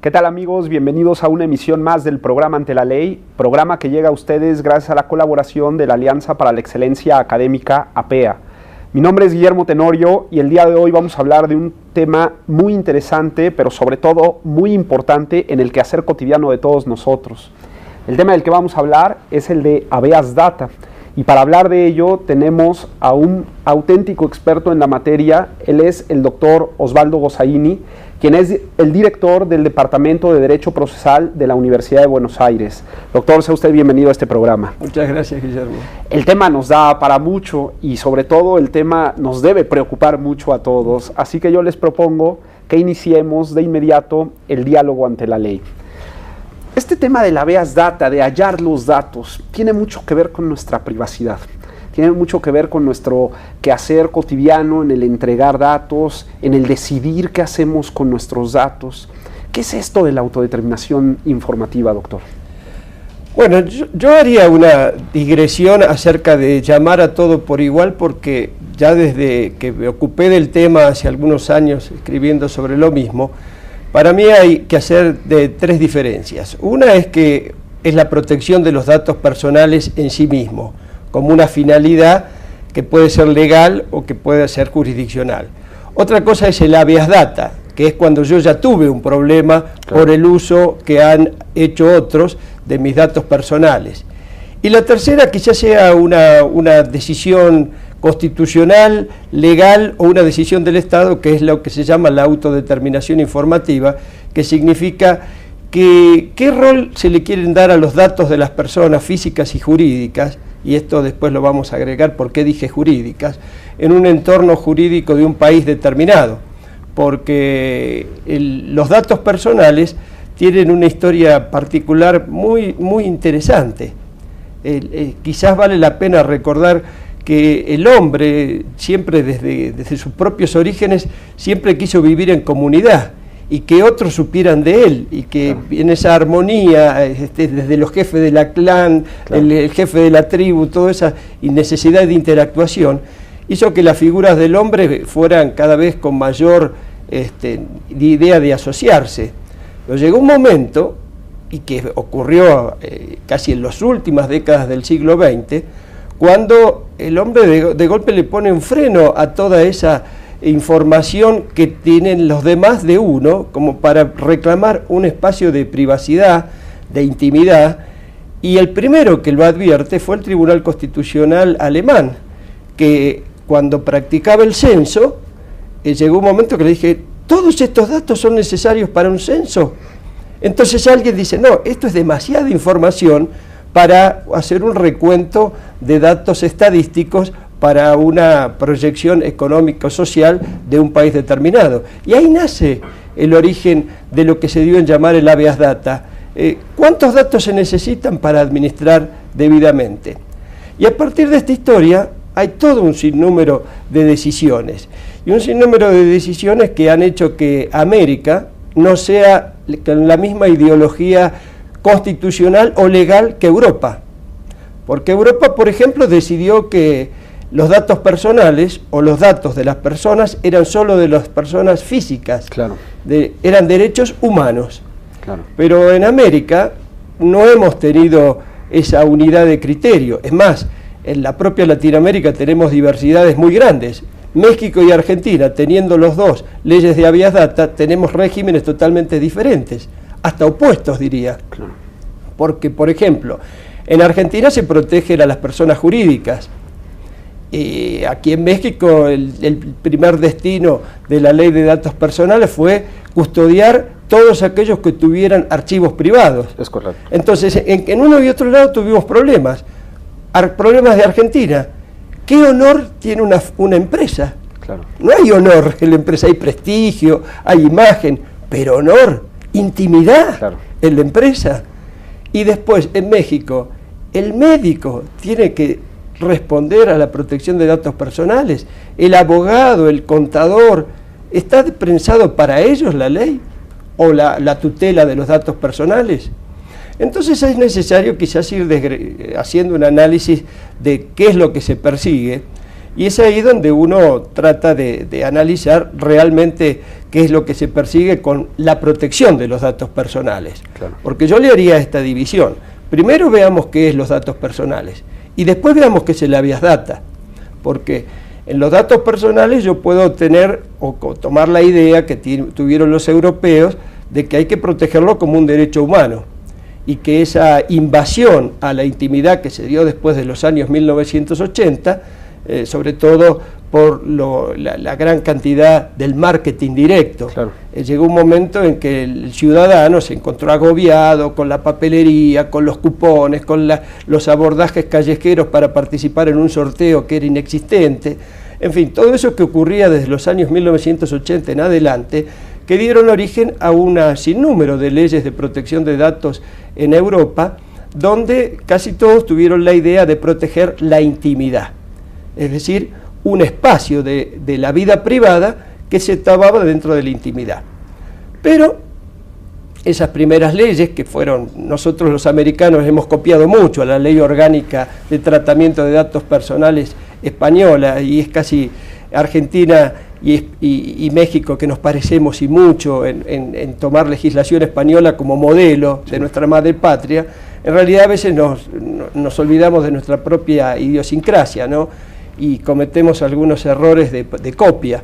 ¿Qué tal, amigos? Bienvenidos a una emisión más del programa Ante la Ley, programa que llega a ustedes gracias a la colaboración de la Alianza para la Excelencia Académica, APEA. Mi nombre es Guillermo Tenorio y el día de hoy vamos a hablar de un tema muy interesante, pero sobre todo muy importante en el quehacer cotidiano de todos nosotros. El tema del que vamos a hablar es el de habeas data. Y para hablar de ello tenemos a un auténtico experto en la materia. Él es el doctor Osvaldo Gossaini, quien es el director del Departamento de Derecho Procesal de la Universidad de Buenos Aires. Doctor, sea usted bienvenido a este programa. Muchas gracias, Guillermo. El tema nos da para mucho y sobre todo el tema nos debe preocupar mucho a todos. Así que yo les propongo que iniciemos de inmediato el diálogo ante la ley. Este tema de la habeas data, de hallar los datos, tiene mucho que ver con nuestra privacidad, tiene mucho que ver con nuestro quehacer cotidiano en el entregar datos, en el decidir qué hacemos con nuestros datos. ¿Qué es esto de la autodeterminación informativa, doctor? Bueno, yo haría una digresión acerca de llamar a todo por igual, porque ya desde que me ocupé del tema hace algunos años escribiendo sobre lo mismo, para mí hay que hacer de tres diferencias. Una es que es la protección de los datos personales en sí mismo, como una finalidad que puede ser legal o que puede ser jurisdiccional. Otra cosa es el habeas data, que es cuando yo ya tuve un problema por el uso que han hecho otros de mis datos personales. Y la tercera quizás sea una decisión constitucional, legal o una decisión del Estado, que es lo que se llama la autodeterminación informativa, que significa que qué rol se le quieren dar a los datos de las personas físicas y jurídicas, y esto después lo vamos a agregar por qué dije jurídicas, en un entorno jurídico de un país determinado, porque los datos personales tienen una historia particular muy interesante. Quizás vale la pena recordar que el hombre siempre desde sus propios orígenes siempre quiso vivir en comunidad y que otros supieran de él y que en esa armonía, desde los jefes de la clan, el jefe de la tribu, toda esa necesidad de interactuación, hizo que las figuras del hombre fueran cada vez con mayor idea de asociarse. Pero llegó un momento, y que ocurrió casi en las últimas décadas del siglo XX, cuando el hombre de golpe le pone un freno a toda esa información que tienen los demás de uno, como para reclamar un espacio de privacidad, de intimidad, y el primero que lo advierte fue el Tribunal Constitucional alemán, que cuando practicaba el censo, llegó un momento que le dije, ¿todos estos datos son necesarios para un censo? Entonces alguien dice, no, esto es demasiada información para hacer un recuento de datos estadísticos para una proyección económico-social de un país determinado. Y ahí nace el origen de lo que se dio en llamar el habeas data. ¿Cuántos datos se necesitan para administrar debidamente? Y a partir de esta historia hay todo un sinnúmero de decisiones. Y un sinnúmero de decisiones que han hecho que América no sea con la misma ideología constitucional o legal que Europa. Porque Europa, por ejemplo, decidió que los datos personales o los datos de las personas eran solo de las personas físicas, eran derechos humanos. Pero en América no hemos tenido esa unidad de criterio. Es más, en la propia Latinoamérica tenemos diversidades muy grandes. México y Argentina, teniendo los dos leyes de habeas data, tenemos regímenes totalmente diferentes, hasta opuestos, diría. Porque, por ejemplo, en Argentina se protegen a las personas jurídicas. Aquí en México el primer destino de la ley de datos personales fue custodiar todos aquellos que tuvieran archivos privados. Es correcto. Entonces, en uno y otro lado tuvimos problemas. Problemas de Argentina. ¿Qué honor tiene una empresa? No hay honor en la empresa, hay prestigio, hay imagen, pero honor, intimidad en la empresa. Y después, en México, el médico tiene que responder a la protección de datos personales, el abogado, el contador, ¿está pensado para ellos la ley o la tutela de los datos personales? Entonces es necesario quizás ir haciendo un análisis de qué es lo que se persigue Y es ahí donde uno trata de analizar realmente qué es lo que se persigue con la protección de los datos personales. Claro. Porque yo le haría esta división. Primero veamos qué es los datos personales y después veamos qué es el habeas data. Porque en los datos personales yo puedo tener o tomar la idea que tuvieron los europeos de que hay que protegerlo como un derecho humano y que esa invasión a la intimidad que se dio después de los años 1980, sobre todo por la gran cantidad del marketing directo. Claro. Llegó un momento en que el ciudadano se encontró agobiado con la papelería, con los cupones, con los abordajes callejeros para participar en un sorteo que era inexistente. En fin, todo eso que ocurría desde los años 1980 en adelante, que dieron origen a un sinnúmero de leyes de protección de datos en Europa, donde casi todos tuvieron la idea de proteger la intimidad. Es decir, un espacio de la vida privada que se trababa dentro de la intimidad. Pero esas primeras leyes, que fueron, nosotros los americanos hemos copiado mucho a la Ley Orgánica de Tratamiento de Datos Personales española, y es casi Argentina y México que nos parecemos y mucho en tomar legislación española como modelo de nuestra madre patria. En realidad a veces nos olvidamos de nuestra propia idiosincrasia, ¿no? Y cometemos algunos errores de copia.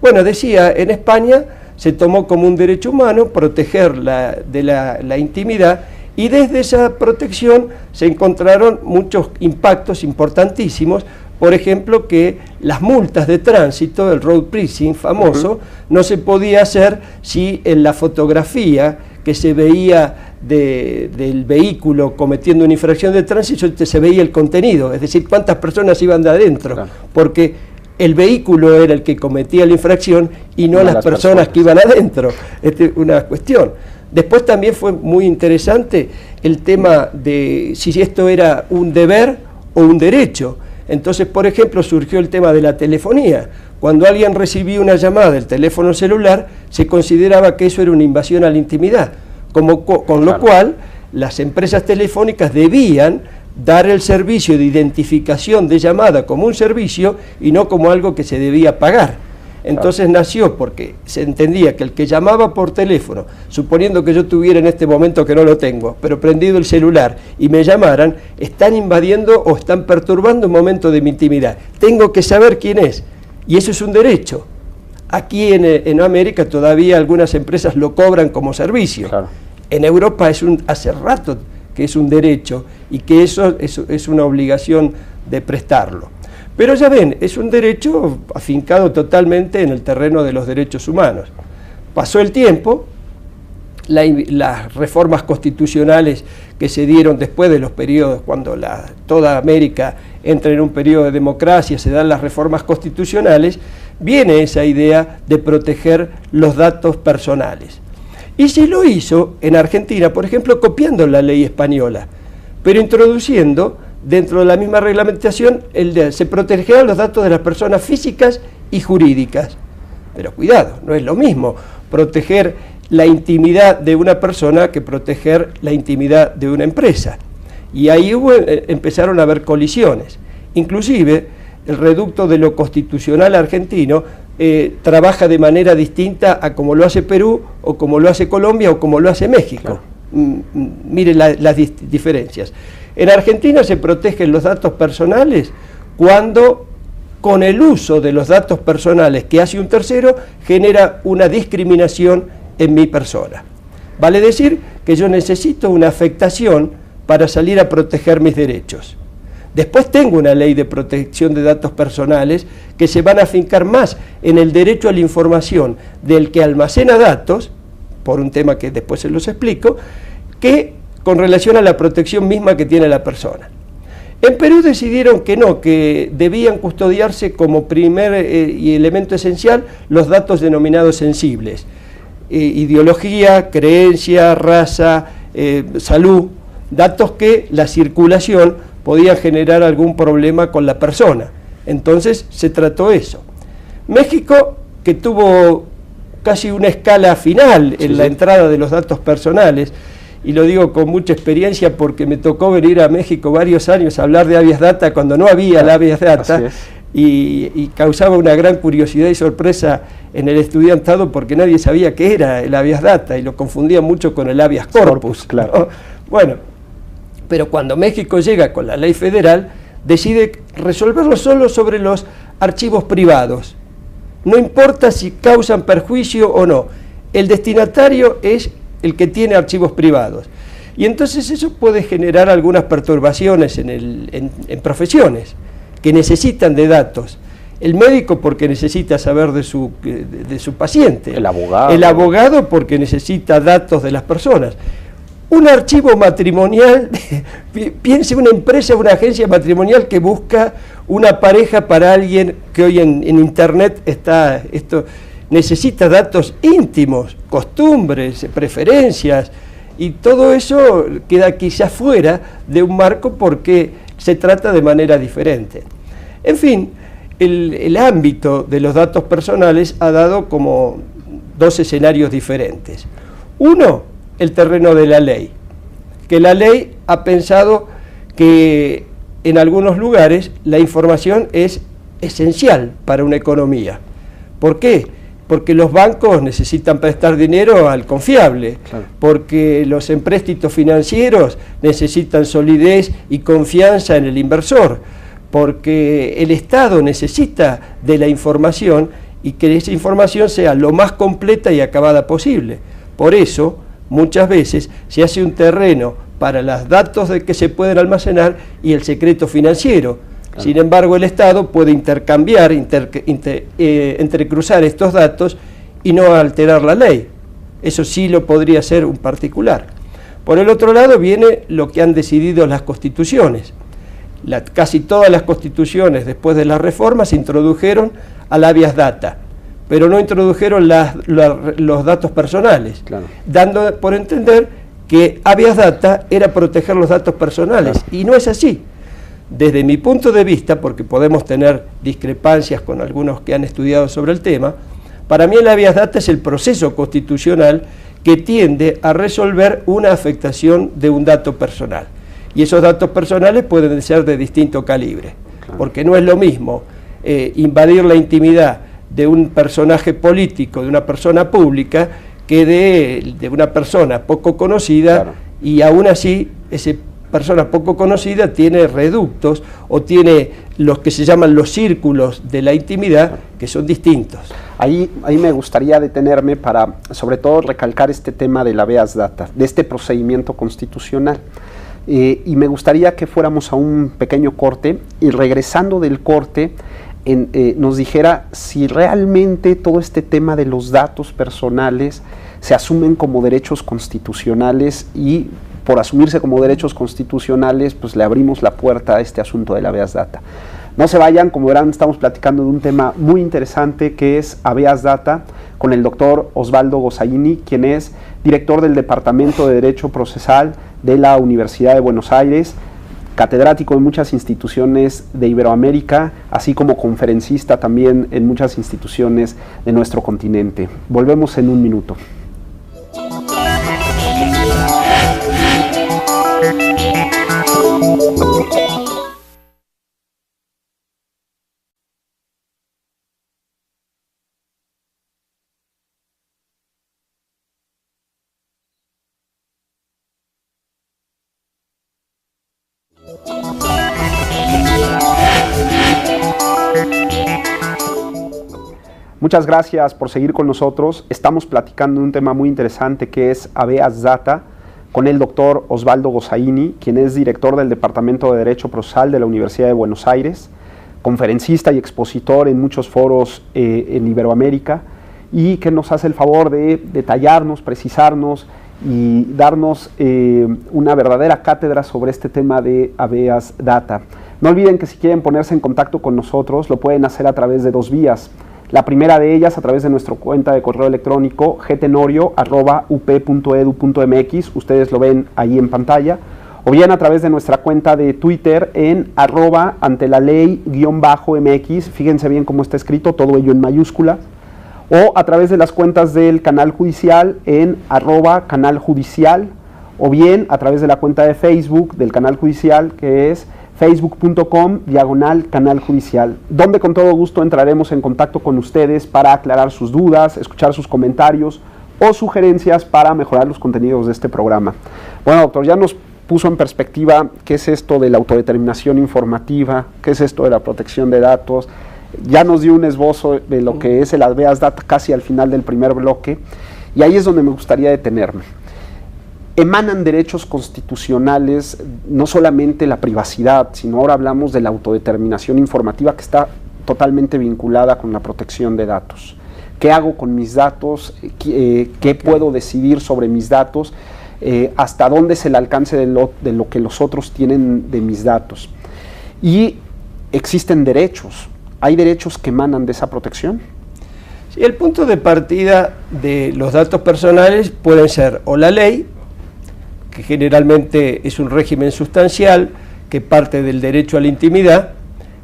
Bueno, decía, en España se tomó como un derecho humano proteger la intimidad, y desde esa protección se encontraron muchos impactos importantísimos. Por ejemplo, que las multas de tránsito, el road pricing famoso, no se podía hacer si en la fotografía que se veía del vehículo cometiendo una infracción de tránsito se veía el contenido, es decir, cuántas personas iban de adentro, claro, porque el vehículo era el que cometía la infracción y no las personas que iban adentro. Esta es una cuestión. Después también fue muy interesante el tema de si esto era un deber o un derecho. Entonces, por ejemplo, surgió el tema de la telefonía. Cuando alguien recibía una llamada del teléfono celular, se consideraba que eso era una invasión a la intimidad, con lo cual las empresas telefónicas debían dar el servicio de identificación de llamada como un servicio y no como algo que se debía pagar. Entonces nació porque se entendía que el que llamaba por teléfono, suponiendo que yo tuviera en este momento, que no lo tengo, pero prendido el celular y me llamaran, están invadiendo o están perturbando un momento de mi intimidad. Tengo que saber quién es, y eso es un derecho. Aquí en América todavía algunas empresas lo cobran como servicio. Claro. En Europa hace rato que es un derecho y que eso es una obligación de prestarlo. Pero ya ven, es un derecho afincado totalmente en el terreno de los derechos humanos. Pasó el tiempo, las reformas constitucionales que se dieron después de los periodos, cuando toda América entra en un periodo de democracia, se dan las reformas constitucionales, viene esa idea de proteger los datos personales. Y se lo hizo en Argentina, por ejemplo, copiando la ley española, pero introduciendo dentro de la misma reglamentación se protegían los datos de las personas físicas y jurídicas. Pero cuidado, no es lo mismo proteger la intimidad de una persona que proteger la intimidad de una empresa. Y ahí empezaron a haber colisiones. Inclusive el reducto de lo constitucional argentino trabaja de manera distinta a como lo hace Perú, o como lo hace Colombia, o como lo hace México. Claro. Miren las diferencias. En Argentina se protegen los datos personales cuando, con el uso de los datos personales que hace un tercero, genera una discriminación en mi persona. Vale decir que yo necesito una afectación para salir a proteger mis derechos. Después tengo una ley de protección de datos personales que se van a afincar más en el derecho a la información del que almacena datos, por un tema que después se los explico, que con relación a la protección misma que tiene la persona. En Perú decidieron que no, que debían custodiarse como primer y elemento esencial los datos denominados sensibles. Ideología, creencia, raza, salud, datos que la circulación podía generar algún problema con la persona. Entonces se trató eso. México, que tuvo casi una escala final en la entrada de los datos personales, y lo digo con mucha experiencia porque me tocó venir a México varios años a hablar de habeas data cuando no había la habeas data, y causaba una gran curiosidad y sorpresa en el estudiantado porque nadie sabía qué era el habeas data y lo confundía mucho con el habeas corpus. Claro. ¿No? Bueno, pero cuando México llega con la ley federal, decide resolverlo solo sobre los archivos privados. No importa si causan perjuicio o no, el destinatario es el que tiene archivos privados. Y entonces eso puede generar algunas perturbaciones en profesiones que necesitan de datos. El médico porque necesita saber de su paciente. El abogado. El abogado porque necesita datos de las personas. Un archivo matrimonial, piense una empresa, una agencia matrimonial que busca una pareja para alguien que hoy en internet está esto, necesita datos íntimos, costumbres, preferencias, y todo eso queda quizás fuera de un marco porque se trata de manera diferente. En fin, el ámbito de los datos personales ha dado como dos escenarios diferentes. Uno, el terreno de la ley, que la ley ha pensado que en algunos lugares la información es esencial para una economía. ¿Por qué? Porque los bancos necesitan prestar dinero al confiable, claro, porque los empréstitos financieros necesitan solidez y confianza en el inversor, porque el Estado necesita de la información y que esa información sea lo más completa y acabada posible. Por eso, muchas veces se hace un terreno para los datos de que se pueden almacenar y el secreto financiero. Claro. Sin embargo, el Estado puede intercambiar, entrecruzar estos datos y no alterar la ley. Eso sí lo podría hacer un particular. Por el otro lado viene lo que han decidido las constituciones. Casi todas las constituciones después de las reformas introdujeron al habeas data, pero no introdujeron los datos personales, claro, dando por entender que habeas data era proteger los datos personales, claro, y no es así. Desde mi punto de vista, porque podemos tener discrepancias con algunos que han estudiado sobre el tema, para mí el habeas data es el proceso constitucional que tiende a resolver una afectación de un dato personal. Y esos datos personales pueden ser de distinto calibre, claro, porque no es lo mismo invadir la intimidad de un personaje político, de una persona pública, que de una persona poco conocida, claro, y aún así esa persona poco conocida tiene reductos o tiene los que se llaman los círculos de la intimidad, claro, que son distintos. Ahí me gustaría detenerme para sobre todo recalcar este tema del habeas data, de este procedimiento constitucional. Y me gustaría que fuéramos a un pequeño corte y regresando del corte nos dijera si realmente todo este tema de los datos personales se asumen como derechos constitucionales y por asumirse como derechos constitucionales pues le abrimos la puerta a este asunto del habeas data. No se vayan, como verán estamos platicando de un tema muy interesante que es habeas data con el doctor Osvaldo Gossaini, quien es director del Departamento de Derecho Procesal de la Universidad de Buenos Aires, catedrático en muchas instituciones de Iberoamérica, así como conferencista también en muchas instituciones de nuestro continente. Volvemos en un minuto. Muchas gracias por seguir con nosotros. Estamos platicando de un tema muy interesante que es habeas data con el doctor Osvaldo Gossaini, quien es director del Departamento de Derecho Procesal de la Universidad de Buenos Aires, conferencista y expositor en muchos foros en Iberoamérica y que nos hace el favor de detallarnos, precisarnos y darnos una verdadera cátedra sobre este tema de habeas data. No olviden que si quieren ponerse en contacto con nosotros lo pueden hacer a través de dos vías. La primera de ellas a través de nuestra cuenta de correo electrónico gtenorio@up.edu.mx, ustedes lo ven ahí en pantalla, o bien a través de nuestra cuenta de Twitter en @antelaley_mx, fíjense bien cómo está escrito, todo ello en mayúsculas, o a través de las cuentas del canal judicial en @canal judicial, o bien a través de la cuenta de Facebook del canal judicial que es facebook.com/canal judicial, donde con todo gusto entraremos en contacto con ustedes para aclarar sus dudas, escuchar sus comentarios o sugerencias para mejorar los contenidos de este programa. Bueno, doctor, ya nos puso en perspectiva qué es esto de la autodeterminación informativa, qué es esto de la protección de datos, ya nos dio un esbozo de lo que es el habeas data casi al final del primer bloque, y ahí es donde me gustaría detenerme. Emanan derechos constitucionales, no solamente la privacidad, sino ahora hablamos de la autodeterminación informativa que está totalmente vinculada con la protección de datos. ¿Qué hago con mis datos? ¿Qué puedo decidir sobre mis datos? ¿Hasta dónde es el alcance de lo que los otros tienen de mis datos? Y existen derechos. ¿Hay derechos que emanan de esa protección? Sí, el punto de partida de los datos personales pueden ser o la ley, que generalmente es un régimen sustancial que parte del derecho a la intimidad,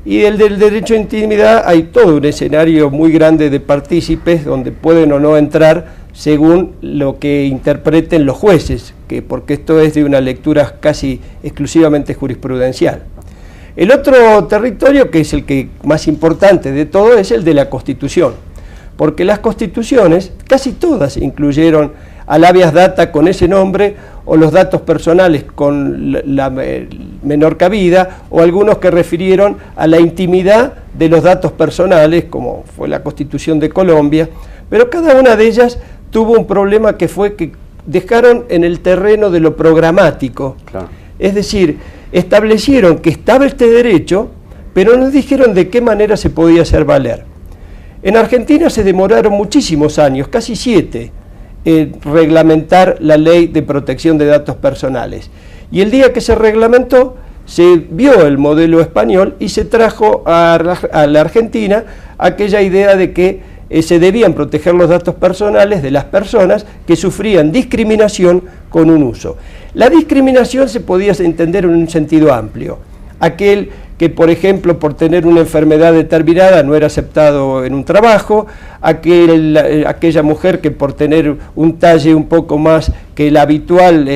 y del derecho a intimidad hay todo un escenario muy grande de partícipes donde pueden o no entrar según lo que interpreten los jueces, porque esto es de una lectura casi exclusivamente jurisprudencial. El otro territorio, que es el que más importante de todo, es el de la Constitución, porque las constituciones, casi todas incluyeron al habeas data con ese nombre, o los datos personales con la menor cabida, o algunos que refirieron a la intimidad de los datos personales, como fue la Constitución de Colombia, pero cada una de ellas tuvo un problema que fue que dejaron en el terreno de lo programático. Claro. Es decir, establecieron que estaba este derecho, pero no dijeron de qué manera se podía hacer valer. En Argentina se demoraron muchísimos años, casi 7, reglamentar la ley de protección de datos personales. Y el día que se reglamentó, se vio el modelo español y se trajo a la Argentina aquella idea de que se debían proteger los datos personales de las personas que sufrían discriminación con un uso. La discriminación se podía entender en un sentido amplio. Aquel que, por ejemplo, por tener una enfermedad determinada no era aceptado en un trabajo, aquella mujer que por tener un talle un poco más que el habitual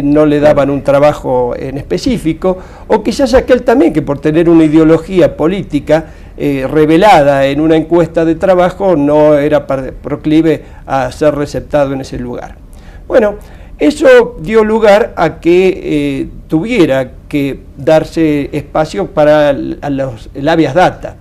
no le daban un trabajo en específico, o quizás aquel también que por tener una ideología política revelada en una encuesta de trabajo no era proclive a ser receptado en ese lugar. Bueno, eso dio lugar a que tuviera que darse espacio para el habeas data.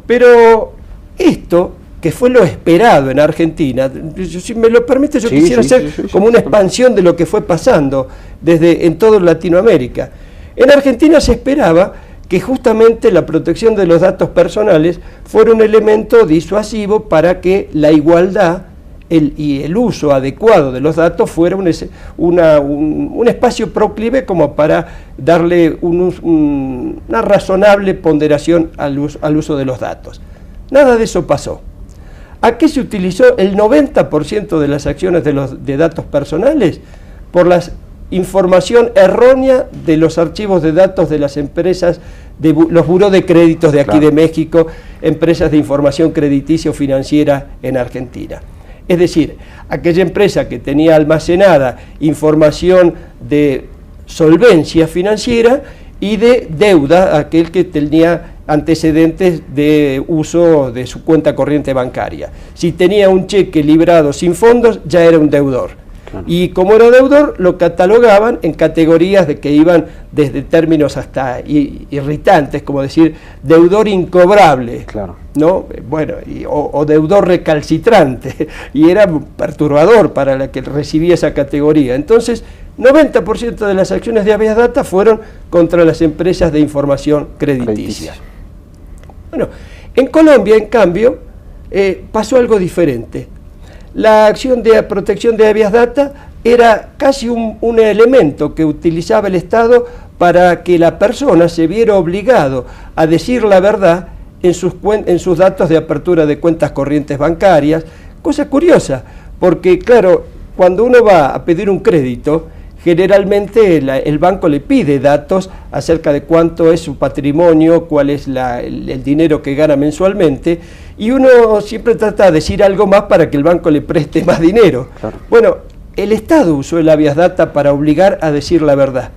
Pero esto, que fue lo esperado en Argentina, si me lo permite, yo quisiera hacer como una expansión de lo que fue pasando en toda Latinoamérica. En Argentina se esperaba que justamente la protección de los datos personales fuera un elemento disuasivo para que la igualdad y el uso adecuado de los datos fuera un espacio proclive como para darle una razonable ponderación al uso de los datos. Nada de eso pasó. ¿A qué se utilizó el 90% de las acciones de datos personales? Por la información errónea de los archivos de datos de las empresas, de los burós de créditos de aquí de México, empresas de información crediticia o financiera en Argentina. Es decir, aquella empresa que tenía almacenada información de solvencia financiera y de deuda, aquel que tenía antecedentes de uso de su cuenta corriente bancaria. Si tenía un cheque librado sin fondos, ya era un deudor. Claro. Y como era deudor, lo catalogaban en categorías de que iban desde términos hasta irritantes, como decir deudor incobrable, claro, ¿no? Bueno, o deudor recalcitrante, y era perturbador para la que recibía esa categoría. Entonces, 90% de las acciones de habeas data fueron contra las empresas de información crediticia. Bueno, en Colombia, en cambio, pasó algo diferente. La acción de protección de habeas data era casi un elemento que utilizaba el Estado para que la persona se viera obligado a decir la verdad en sus datos de apertura de cuentas corrientes bancarias. Cosa curiosa, porque claro, cuando uno va a pedir un crédito, generalmente el banco le pide datos acerca de cuánto es su patrimonio, cuál es el dinero que gana mensualmente, y uno siempre trata de decir algo más para que el banco le preste más dinero. Claro. Bueno, el Estado usó el habeas data para obligar a decir la verdad.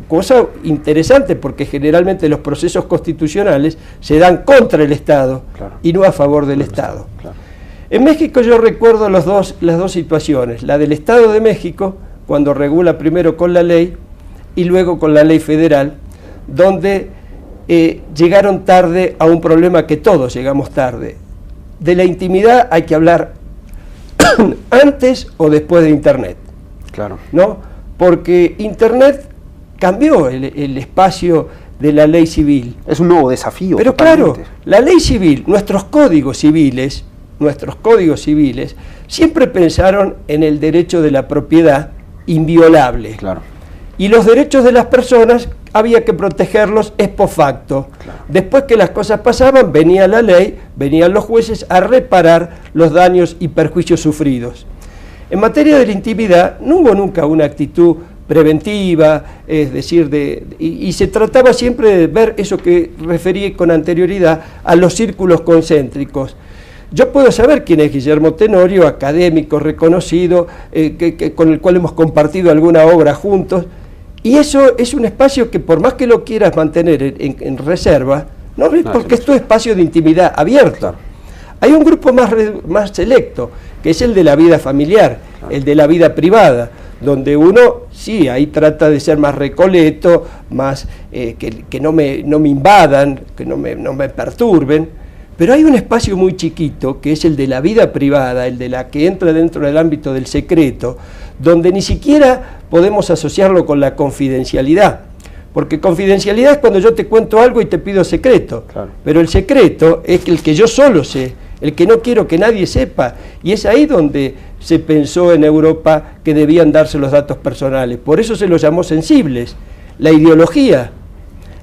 Cosa interesante porque generalmente los procesos constitucionales se dan contra el Estado, claro, y no a favor del Estado. Claro. En México yo recuerdo las dos situaciones, la del Estado de México, cuando regula primero con la ley y luego con la ley federal, donde llegaron tarde a un problema que todos llegamos tarde. De la intimidad hay que hablar antes o después de Internet. Claro. ¿No? Porque Internet cambió el espacio de la ley civil. Es un nuevo desafío. Pero totalmente. Claro, la ley civil, nuestros códigos civiles siempre pensaron en el derecho de la propiedad inviolable. Claro. Y los derechos de las personas había que protegerlos ex facto. Claro. Después que las cosas pasaban, venía la ley, venían los jueces a reparar los daños y perjuicios sufridos. En materia de la intimidad no hubo nunca una actitud preventiva, es decir, y se trataba siempre de ver eso que referí con anterioridad a los círculos concéntricos. Yo puedo saber quién es Guillermo Tenorio, académico reconocido, con el cual hemos compartido alguna obra juntos, y eso es un espacio que por más que lo quieras mantener en reserva, no es porque es tu espacio de intimidad abierto. Hay un grupo más selecto, que es el de la vida familiar, el de la vida privada, donde uno, sí, ahí trata de ser más recoleto, más que no me invadan, que no me perturben, pero hay un espacio muy chiquito, que es el de la vida privada, el de la que entra dentro del ámbito del secreto, donde ni siquiera podemos asociarlo con la confidencialidad, porque confidencialidad es cuando yo te cuento algo y te pido secreto, claro, pero el secreto es el que yo solo sé, el que no quiero que nadie sepa, y es ahí donde se pensó en Europa que debían darse los datos personales. Por eso se los llamó sensibles. La ideología,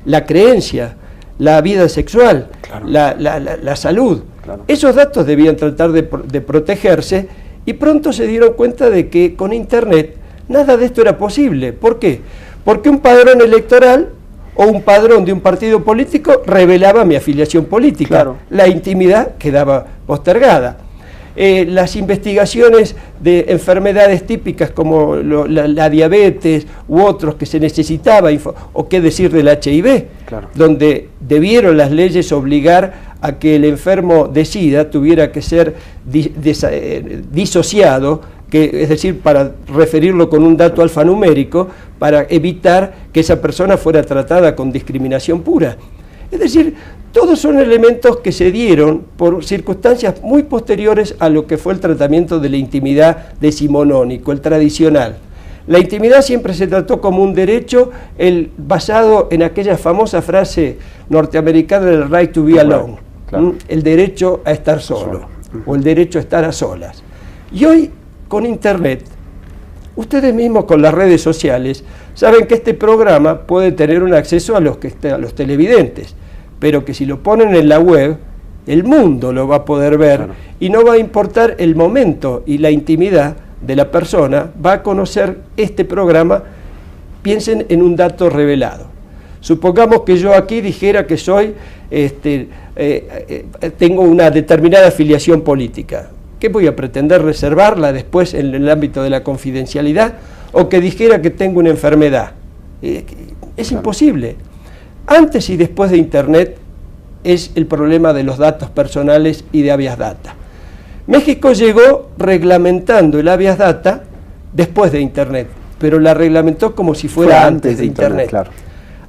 la creencia, la vida sexual, claro, la salud, claro, esos datos debían tratar de protegerse, y pronto se dieron cuenta de que con Internet nada de esto era posible. ¿Por qué? Porque un padrón electoral o un padrón de un partido político revelaba mi afiliación política. Claro. La intimidad quedaba postergada. Las investigaciones de enfermedades típicas como la diabetes u otros que se necesitaba, o qué decir del HIV, claro, donde debieron las leyes obligar a que el enfermo de SIDA tuviera que ser disociado, es decir, para referirlo con un dato alfanumérico, para evitar que esa persona fuera tratada con discriminación pura. Es decir, todos son elementos que se dieron por circunstancias muy posteriores a lo que fue el tratamiento de la intimidad decimonónico, el tradicional. La intimidad siempre se trató como un derecho basado en aquella famosa frase norteamericana del right to be alone, claro, el derecho a estar solo, o el derecho a estar a solas. Y hoy, con Internet, ustedes mismos con las redes sociales saben que este programa puede tener un acceso a los televidentes, pero que si lo ponen en la web, el mundo lo va a poder ver, claro, y no va a importar el momento y la intimidad de la persona, va a conocer este programa. Piensen en un dato revelado. Supongamos que yo aquí dijera que tengo una determinada afiliación política. ¿Qué voy a pretender reservarla después en el ámbito de la confidencialidad? O que dijera que tengo una enfermedad. Es imposible. Antes y después de Internet es el problema de los datos personales y de habeas data. México llegó reglamentando el habeas data después de Internet, pero la reglamentó como si fuera antes de Internet. Claro.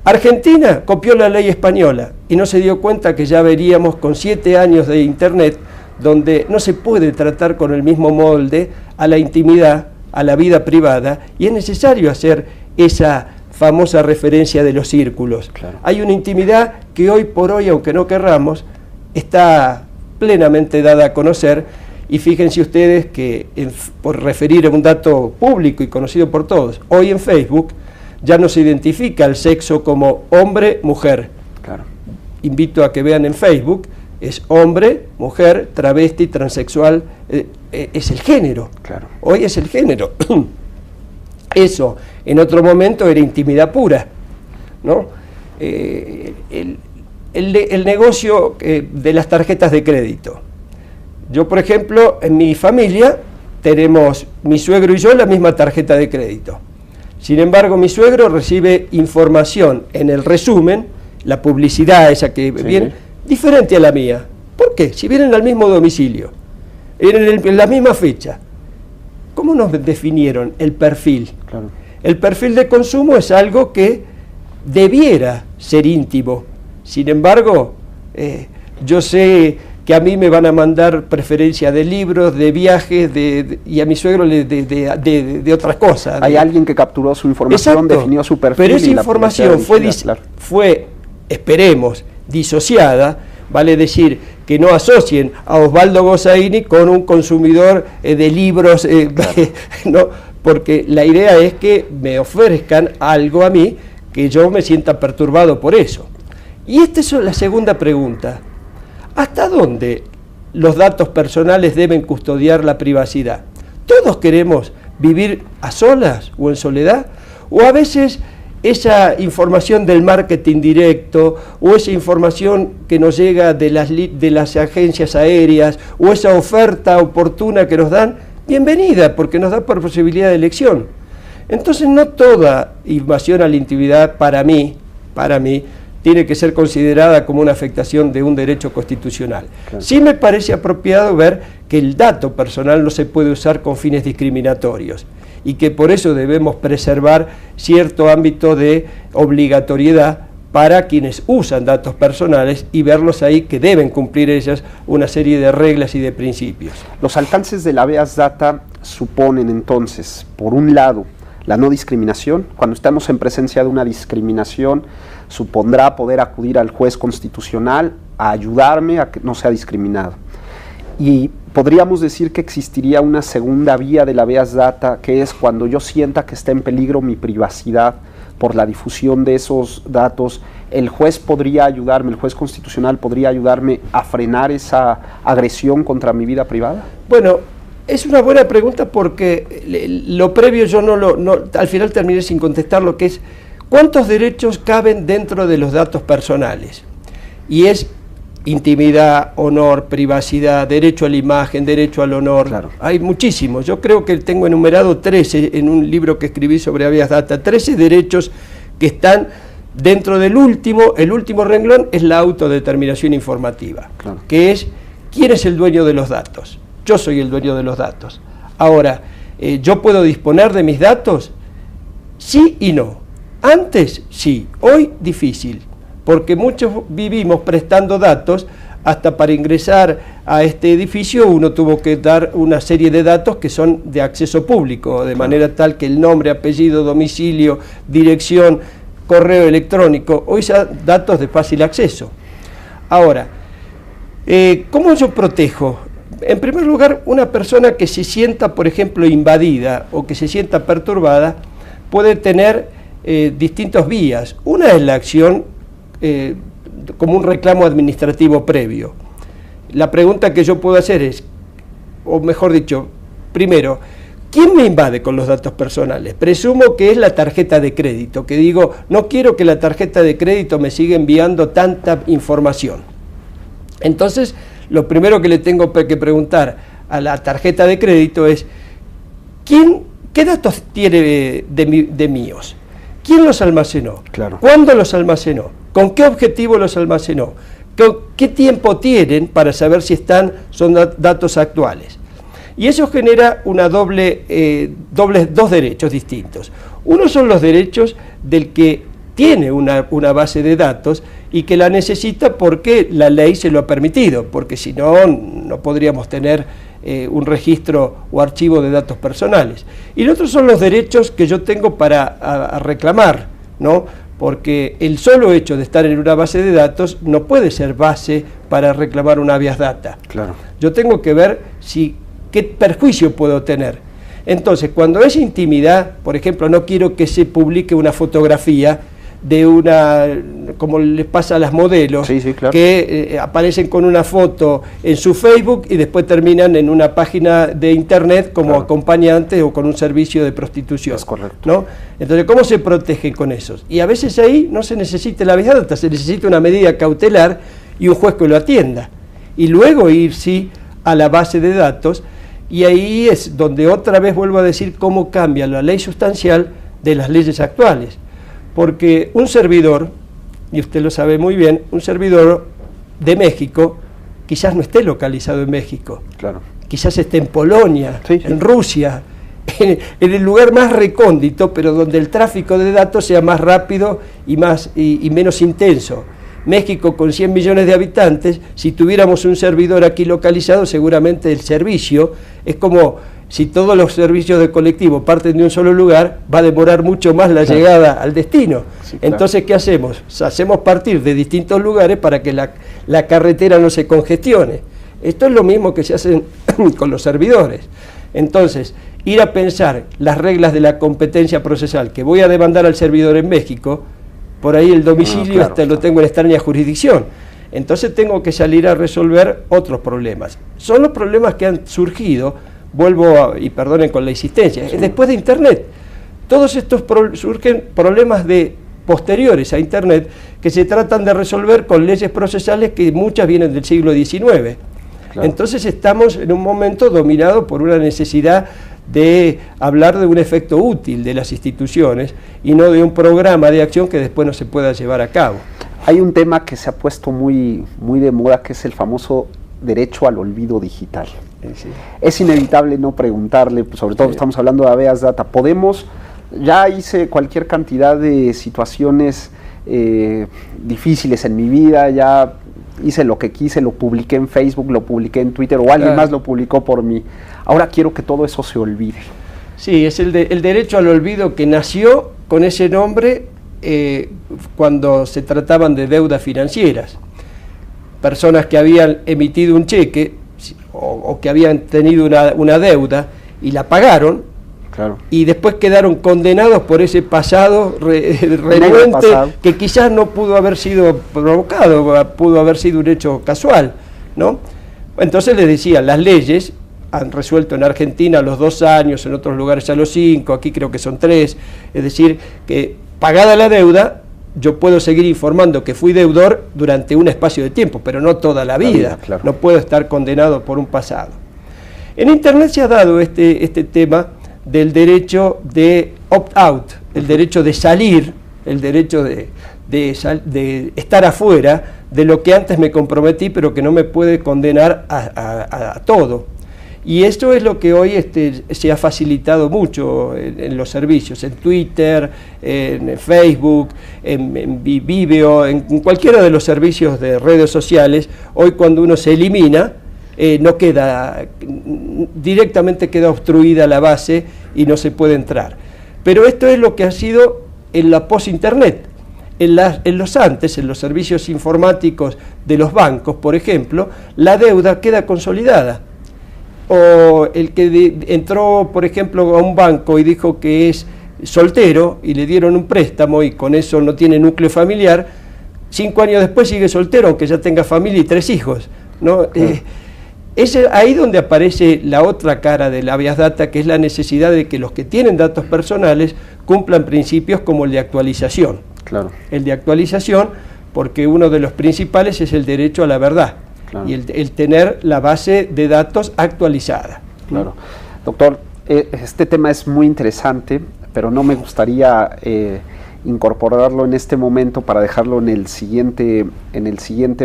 Argentina copió la ley española y no se dio cuenta que ya veríamos con 7 años de Internet, donde no se puede tratar con el mismo molde a la intimidad, a la vida privada, y es necesario hacer esa famosa referencia de los círculos. Claro. Hay una intimidad que hoy por hoy, aunque no querramos, está plenamente dada a conocer, y fíjense ustedes que, por referir a un dato público y conocido por todos, hoy en Facebook ya no se identifica el sexo como hombre, mujer. Claro. Invito a que vean en Facebook, es hombre, mujer, travesti, transexual, es el género. Claro. Hoy es el género. Eso, en otro momento era intimidad pura, ¿no? El negocio de las tarjetas de crédito. Yo, por ejemplo, en mi familia tenemos, mi suegro y yo, la misma tarjeta de crédito. Sin embargo, mi suegro recibe información en el resumen, la publicidad esa que viene, diferente a la mía. ¿Por qué? Si vienen al mismo domicilio, en la misma fecha. ¿Cómo nos definieron el perfil? Claro. El perfil de consumo es algo que debiera ser íntimo. Sin embargo, yo sé que a mí me van a mandar preferencia de libros, de viajes, y a mi suegro de otras cosas. Hay alguien que capturó su información, Exacto, definió su perfil. pero esa información claro. fue, esperemos, disociada, vale decir que no asocien a Osvaldo Gossaini con un consumidor de libros, claro. No, porque la idea es que me ofrezcan algo a mí que yo me sienta perturbado por eso. Y esta es la segunda pregunta. ¿Hasta dónde los datos personales deben custodiar la privacidad? ¿Todos queremos vivir a solas o en soledad? ¿O a veces esa información del marketing directo o esa información que nos llega de las agencias aéreas o esa oferta oportuna que nos dan, bienvenida, porque nos da posibilidad de elección? Entonces no toda invasión a la intimidad para mí, tiene que ser considerada como una afectación de un derecho constitucional. Claro. Sí me parece apropiado ver que el dato personal no se puede usar con fines discriminatorios y que por eso debemos preservar cierto ámbito de obligatoriedad para quienes usan datos personales y verlos ahí que deben cumplir ellas una serie de reglas y de principios. Los alcances de la habeas data suponen entonces, por un lado, la no discriminación. Cuando estamos en presencia de una discriminación, supondrá poder acudir al juez constitucional a ayudarme a que no sea discriminado. Y podríamos decir que existiría una segunda vía de la habeas data, que es cuando yo sienta que está en peligro mi privacidad por la difusión de esos datos, el juez podría ayudarme, el juez constitucional podría ayudarme a frenar esa agresión contra mi vida privada. Bueno, es una buena pregunta porque lo previo yo al final terminé sin contestar lo que es ¿cuántos derechos caben dentro de los datos personales? Y es intimidad, honor, privacidad, derecho a la imagen, derecho al honor. Claro. Hay muchísimos. Yo creo que tengo enumerado 13 en un libro que escribí sobre habeas data, 13 derechos que están dentro del el último renglón es la autodeterminación informativa, claro, que es ¿quién es el dueño de los datos? Yo soy el dueño de los datos. Ahora, ¿yo puedo disponer de mis datos? Sí y no. Antes sí, hoy difícil, porque muchos vivimos prestando datos. Hasta para ingresar a este edificio uno tuvo que dar una serie de datos que son de acceso público, de manera tal que el nombre, apellido, domicilio, dirección, correo electrónico, hoy son datos de fácil acceso. Ahora, ¿cómo yo protejo? En primer lugar, una persona que se sienta, por ejemplo, invadida o que se sienta perturbada, puede tener distintas vías. Una es la acción como un reclamo administrativo previo. La pregunta que yo puedo hacer es, o mejor dicho, primero, ¿quién me invade con los datos personales? Presumo que es la tarjeta de crédito, que digo, no quiero que la tarjeta de crédito me siga enviando tanta información. Entonces, lo primero que le tengo que preguntar a la tarjeta de crédito es, ¿qué datos tiene de míos? ¿Quién los almacenó? Claro. ¿Cuándo los almacenó? ¿Con qué objetivo los almacenó? ¿Qué tiempo tienen para saber si son datos actuales? Y eso genera una dos derechos distintos. Uno son los derechos del que tiene una base de datos y que la necesita porque la ley se lo ha permitido, porque si no, no podríamos tener un registro o archivo de datos personales. Y los otros son los derechos que yo tengo para reclamar, ¿no? Porque el solo hecho de estar en una base de datos no puede ser base para reclamar una habeas data. Claro. Yo tengo que ver qué perjuicio puedo tener. Entonces, cuando es intimidad, por ejemplo, no quiero que se publique una fotografía como les pasa a las modelos, sí, claro, que aparecen con una foto en su Facebook y después terminan en una página de internet como claro, acompañantes o con un servicio de prostitución. Es correcto, ¿no? Entonces, ¿cómo se protegen con esos? Y a veces ahí no se necesita la habeas data, se necesita una medida cautelar y un juez que lo atienda. Y luego ir, sí, a la base de datos, y ahí es donde otra vez vuelvo a decir cómo cambia la ley sustancial de las leyes actuales. Porque un servidor, y usted lo sabe muy bien, un servidor de México quizás no esté localizado en México. Claro. Quizás esté en Polonia, sí, sí, en Rusia, en el lugar más recóndito, pero donde el tráfico de datos sea más rápido y menos intenso. México, con 100 millones de habitantes, si tuviéramos un servidor aquí localizado, seguramente el servicio es como si todos los servicios de colectivo parten de un solo lugar, va a demorar mucho más la llegada al destino. Sí, claro. Entonces, ¿qué hacemos? Hacemos partir de distintos lugares para que la carretera no se congestione. Esto es lo mismo que se hace con los servidores. Entonces, ir a pensar las reglas de la competencia procesal, que voy a demandar al servidor en México, por ahí el domicilio lo tengo en extraña jurisdicción. Entonces tengo que salir a resolver otros problemas. Son los problemas que han surgido, y perdonen con la insistencia, sí, después de Internet. Todos estos surgen problemas posteriores a Internet que se tratan de resolver con leyes procesales que muchas vienen del siglo XIX. Claro. Entonces estamos en un momento dominado por una necesidad de hablar de un efecto útil de las instituciones y no de un programa de acción que después no se pueda llevar a cabo. Hay un tema que se ha puesto muy de moda, que es el famoso derecho al olvido digital. Sí. Es inevitable no preguntarle, sobre todo estamos hablando de habeas data. Ya hice cualquier cantidad de situaciones difíciles en mi vida, ya hice lo que quise, lo publiqué en Facebook, lo publiqué en Twitter, o alguien más lo publicó por mí. Ahora quiero que todo eso se olvide. Sí, es el derecho al olvido que nació con ese nombre cuando se trataban de deudas financieras. Personas que habían emitido un cheque o que habían tenido una deuda y la pagaron, claro, y después quedaron condenados por ese pasado renuente que quizás no pudo haber sido provocado, pudo haber sido un hecho casual, ¿no? Entonces les decía, las leyes han resuelto en Argentina a los 2 años, en otros lugares a los 5, aquí creo que son 3, es decir, que pagada la deuda, yo puedo seguir informando que fui deudor durante un espacio de tiempo, pero no toda la vida, claro. No puedo estar condenado por un pasado. En Internet se ha dado este tema del derecho de opt-out, el derecho de salir, el derecho de estar afuera de lo que antes me comprometí, pero que no me puede condenar a todo. Y esto es lo que hoy se ha facilitado mucho en los servicios, en Twitter, en Facebook, en Vimeo, en cualquiera de los servicios de redes sociales. Hoy cuando uno se elimina, no queda, directamente queda obstruida la base y no se puede entrar. Pero esto es lo que ha sido en la post-internet. En los servicios informáticos de los bancos, por ejemplo, la deuda queda consolidada. O el que entró, por ejemplo, a un banco y dijo que es soltero y le dieron un préstamo y con eso no tiene núcleo familiar, 5 años después sigue soltero, aunque ya tenga familia y 3 hijos, ¿no? Es ahí donde aparece la otra cara del habeas data, que es la necesidad de que los que tienen datos personales cumplan principios como el de actualización. Claro. El de actualización, porque uno de los principales es el derecho a la verdad. Claro. Y el tener la base de datos actualizada. Claro. Doctor, este tema es muy interesante, pero no me gustaría incorporarlo en este momento para dejarlo en el siguiente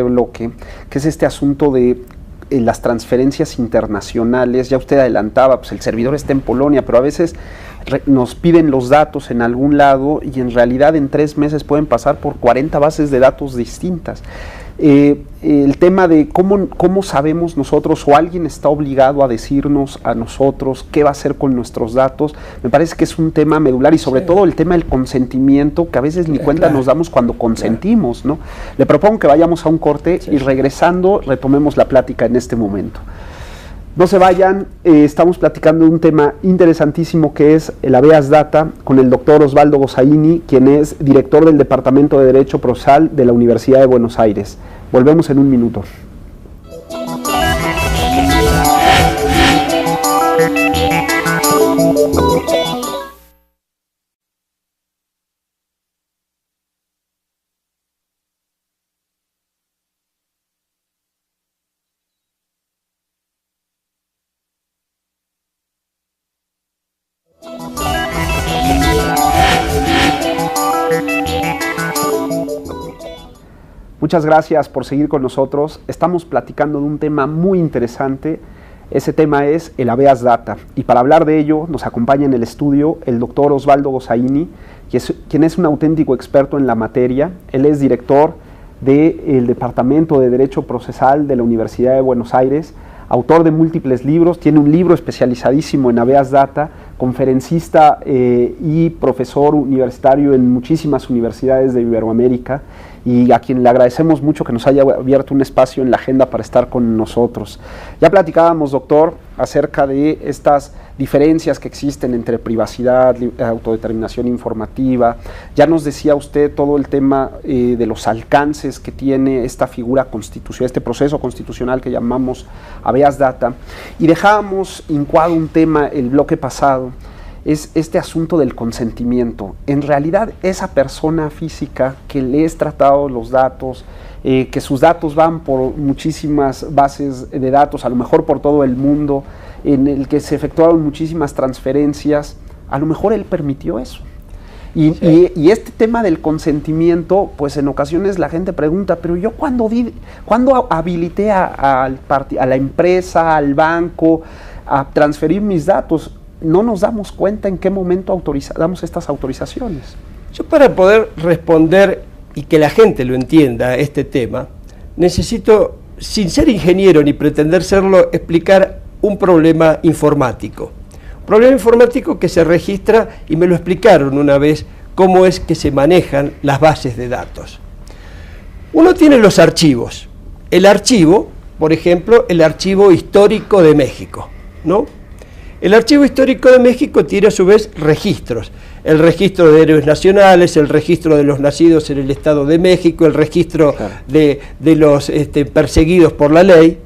bloque, que es este asunto de las transferencias internacionales. Ya usted adelantaba, pues el servidor está en Polonia, pero a veces nos piden los datos en algún lado y en realidad en 3 meses pueden pasar por 40 bases de datos distintas. El tema de cómo sabemos nosotros, o alguien está obligado a decirnos a nosotros qué va a hacer con nuestros datos, me parece que es un tema medular, y sobre todo el tema del consentimiento, que a veces ni cuenta nos damos cuando consentimos, ¿no? Le propongo que vayamos a un corte y regresando retomemos la plática en este momento. No se vayan, estamos platicando de un tema interesantísimo que es el habeas data con el doctor Osvaldo Gossaini, quien es director del Departamento de Derecho Procesal de la Universidad de Buenos Aires. Volvemos en un minuto. Muchas gracias por seguir con nosotros. Estamos platicando de un tema muy interesante. Ese tema es el habeas data. Y para hablar de ello nos acompaña en el estudio el doctor Osvaldo Gossaini, quien es un auténtico experto en la materia. Él es director del Departamento de Derecho Procesal de la Universidad de Buenos Aires, autor de múltiples libros, tiene un libro especializadísimo en habeas data, conferencista y profesor universitario en muchísimas universidades de Iberoamérica, y a quien le agradecemos mucho que nos haya abierto un espacio en la agenda para estar con nosotros. Ya platicábamos, doctor, acerca de estas diferencias que existen entre privacidad, autodeterminación informativa. Ya nos decía usted todo el tema de los alcances que tiene esta figura constitucional, este proceso constitucional que llamamos habeas data, y dejábamos hincuado un tema el bloque pasado, es este asunto del consentimiento. En realidad, esa persona física que le es tratado los datos, que sus datos van por muchísimas bases de datos, a lo mejor por todo el mundo, en el que se efectuaron muchísimas transferencias, a lo mejor él permitió eso. Y este tema del consentimiento, pues en ocasiones la gente pregunta, pero yo cuando habilité a la empresa, al banco, a transferir mis datos, no nos damos cuenta en qué momento damos estas autorizaciones. Yo, para poder responder y que la gente lo entienda, este tema, necesito, sin ser ingeniero ni pretender serlo, explicar un problema informático. Un problema informático que se registra, y me lo explicaron una vez, cómo es que se manejan las bases de datos. Uno tiene los archivos. El archivo, por ejemplo, el archivo histórico de México, ¿no? El Archivo Histórico de México tiene a su vez registros. El registro de héroes nacionales, el registro de los nacidos en el Estado de México, el registro de los perseguidos por la ley.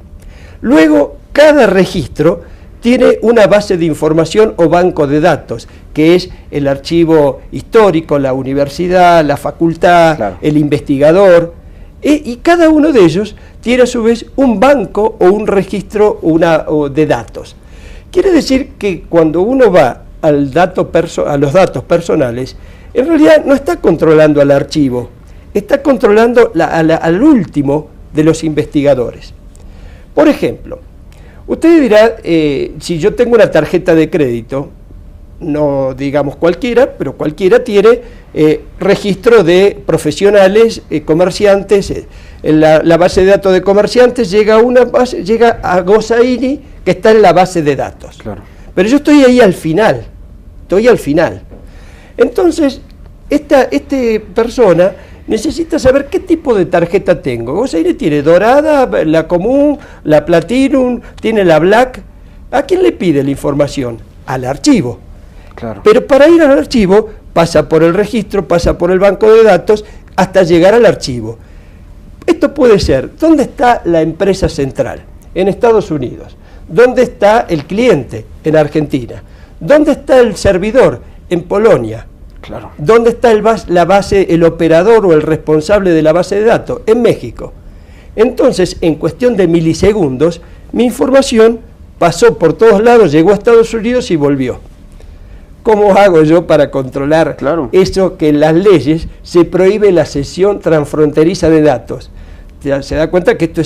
Luego, cada registro tiene una base de información o banco de datos, que es el archivo histórico, la universidad, la facultad, el investigador, y cada uno de ellos tiene a su vez un banco o un registro de datos. Quiere decir que cuando uno va a los datos personales, en realidad no está controlando al archivo, está controlando al último de los investigadores. Por ejemplo, usted dirá, si yo tengo una tarjeta de crédito, no digamos cualquiera, pero cualquiera tiene registro de profesionales, comerciantes. La base de datos de comerciantes llega a Gossaini, que está en la base de datos. Claro. Pero yo estoy ahí al final, Entonces, esta persona necesita saber qué tipo de tarjeta tengo. Gossaini tiene dorada, la común, la platinum, tiene la black. ¿A quién le pide la información? Al archivo. Claro. Pero para ir al archivo pasa por el registro, pasa por el banco de datos, hasta llegar al archivo. Esto puede ser, ¿dónde está la empresa central? En Estados Unidos. ¿Dónde está el cliente? En Argentina. ¿Dónde está el servidor? En Polonia. Claro. ¿Dónde está el operador o el responsable de la base de datos? En México. Entonces, en cuestión de milisegundos, mi información pasó por todos lados, llegó a Estados Unidos y volvió. ¿Cómo hago yo para controlar eso que en las leyes se prohíbe la cesión transfronteriza de datos? Se da cuenta que esto